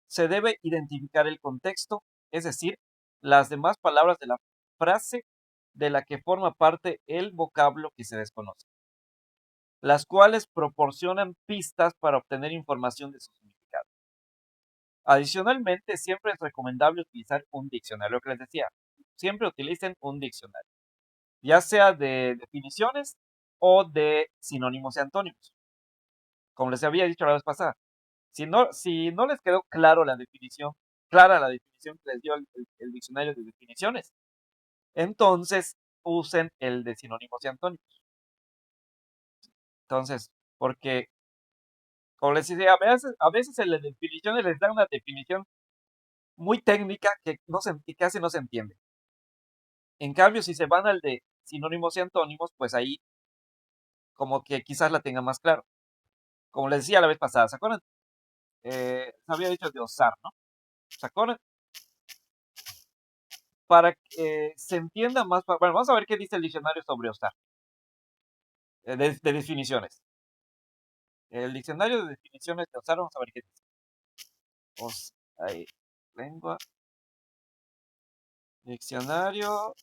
se debe identificar el contexto, es decir, las demás palabras de la frase de la que forma parte el vocablo que se desconoce, las cuales proporcionan pistas para obtener información de su significado. Adicionalmente, siempre es recomendable utilizar un diccionario, lo que les decía, siempre utilicen un diccionario, ya sea de definiciones o de sinónimos y antónimos. Como les había dicho la vez pasada, si no les quedó clara la definición que les dio el diccionario de definiciones, entonces usen el de sinónimos y antónimos. Entonces, porque Como les decía, a veces en las definiciones les da una definición muy técnica que casi no se entiende. En cambio, si se van al de sinónimos y antónimos, pues ahí como que quizás la tengan más claro. Como les decía la vez pasada, ¿se acuerdan? Se había dicho de osar, ¿no? ¿Se acuerdan? Para que se entienda más, bueno, vamos a ver qué dice el diccionario sobre osar, de definiciones. El diccionario de definiciones de osar, vamos a ver qué dice. Ahí, lengua, diccionario.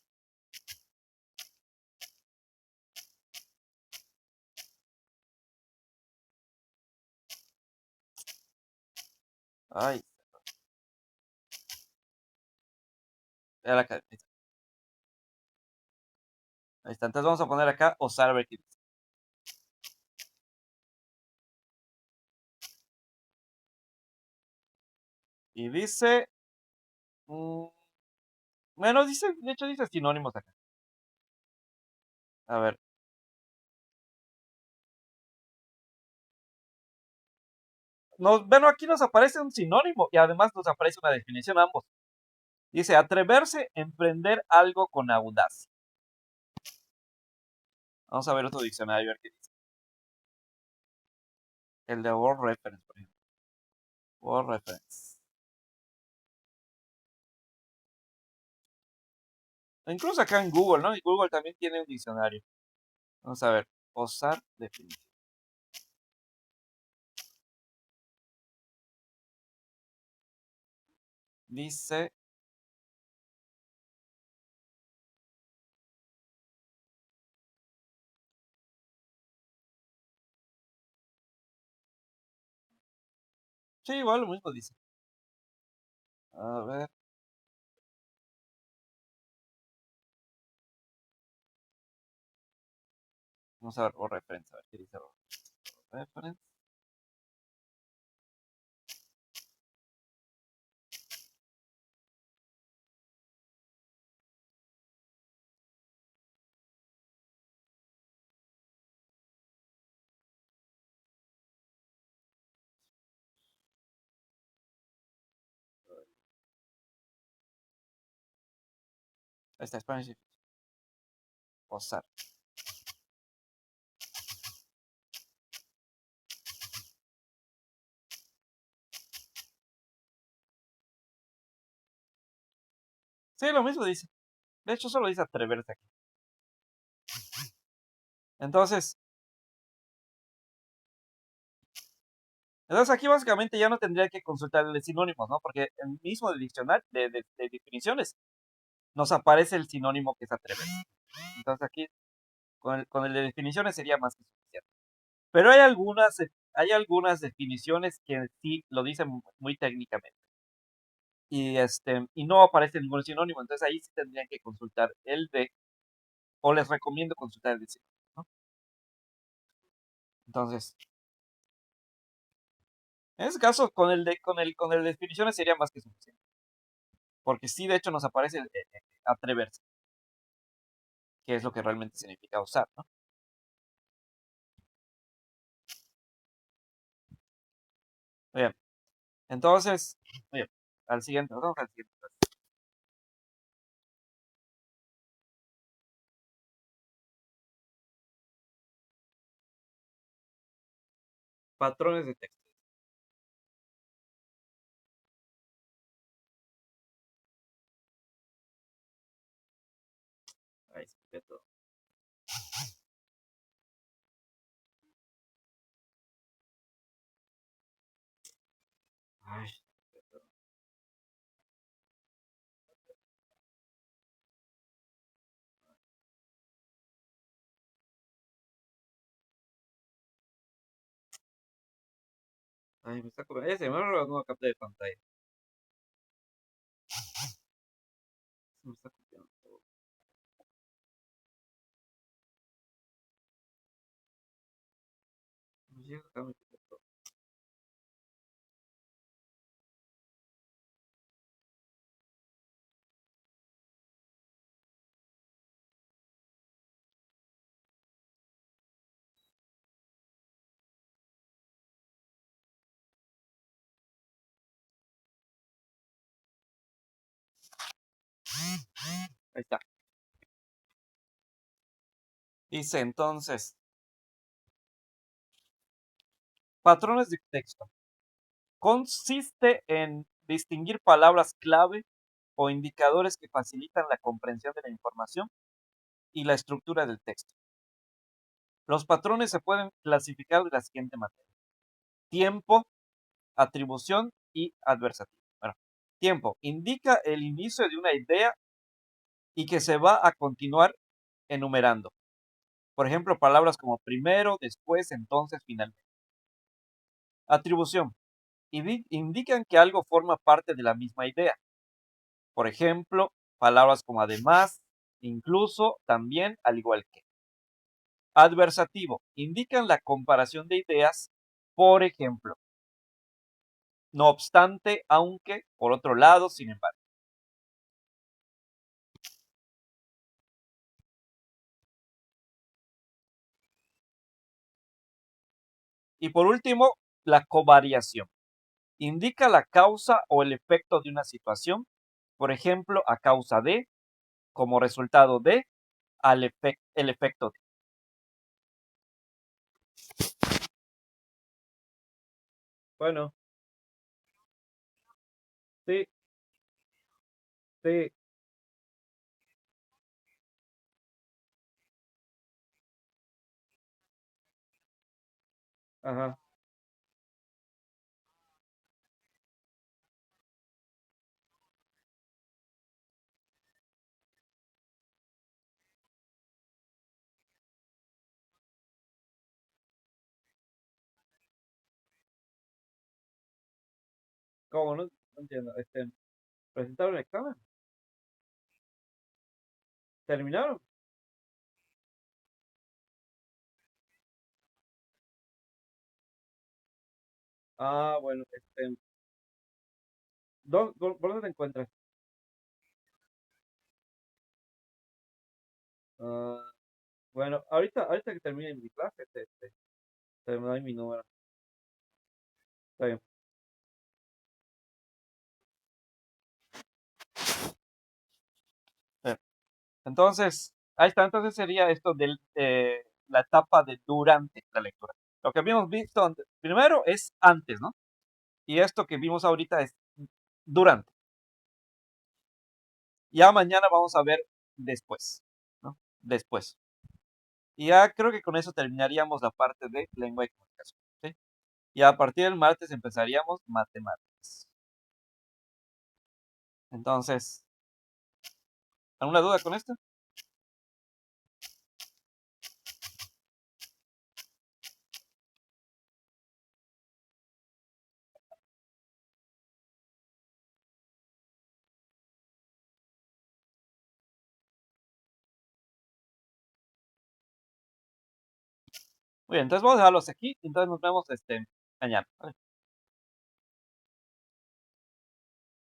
Ay, era acá, ahí está. Entonces vamos a poner acá osar a ver qué dice. Y dice, mm, bueno, dice, de hecho dice sinónimos acá. A ver, bueno, aquí nos aparece un sinónimo y además nos aparece una definición ambos. Dice, atreverse a emprender algo con audacia. Vamos a ver otro diccionario, a ver qué dice. El de Word Reference, por ejemplo. Word Reference. Incluso acá en Google, ¿no? Y Google también tiene un diccionario. Vamos a ver. Osar definición. Dice, sí, igual lo mismo dice. A ver, vamos a ver Word Reference, a ver qué dice Word Reference. Ahí está, Spanish. Osar. Sí, lo mismo dice. De hecho, solo dice atreverse aquí. Entonces, entonces aquí básicamente ya no tendría que consultar el sinónimos, ¿no? Porque el mismo de diccionario, de definiciones, nos aparece el sinónimo que es atreverse. Entonces aquí, con el de definiciones sería más que suficiente. Pero hay algunas definiciones que sí lo dicen muy técnicamente. Y no aparece ningún sinónimo. Entonces ahí sí tendrían que consultar el de, o les recomiendo consultar el de sinónimo, ¿no? Entonces, en ese caso, con el de definiciones sería más que suficiente. Porque sí, de hecho, nos aparece atreverse, que es lo que realmente significa usar, ¿no? Muy bien. Entonces, muy bien. Al siguiente, vamos al siguiente. Patrones de texto. Ahí se ve todo. Ay, se ve todo. Ay, me está copiando. Se me la nueva capta de pantalla. Se me está copiando todo. No llega acá, me copia todo. Ahí está. Dice entonces, patrones de texto. Consiste en distinguir palabras clave o indicadores que facilitan la comprensión de la información y la estructura del texto. Los patrones se pueden clasificar de la siguiente manera: tiempo, atribución y adversativo. Bueno, tiempo indica el inicio de una idea y que se va a continuar enumerando. Por ejemplo, palabras como primero, después, entonces, finalmente. Atribución. Indican que algo forma parte de la misma idea. Por ejemplo, palabras como además, incluso, también, al igual que. Adversativo. Indican la comparación de ideas. Por ejemplo, no obstante, aunque, por otro lado, sin embargo. Y por último, la covariación. Indica la causa o el efecto de una situación. Por ejemplo, a causa de, como resultado de, el efecto de. Bueno, sí, sí, ajá. ¿Cómo no? No entiendo. ¿Presentaron el examen? ¿Terminaron? Ah, bueno, ¿por dónde te encuentras? Ah, bueno, ahorita que termine mi clase, te doy mi número. Está bien. Eh, Entonces, ahí está. Entonces sería esto de la etapa de durante la lectura. Lo que habíamos visto primero es antes, ¿no? Y esto que vimos ahorita es durante. Ya mañana vamos a ver después, ¿no? Después. Y ya creo que con eso terminaríamos la parte de lengua y comunicación, ¿sí? Y a partir del martes empezaríamos matemáticas. Entonces, ¿alguna duda con esto? Muy bien, entonces vamos a dejarlos aquí. Entonces nos vemos mañana. ¿Vale?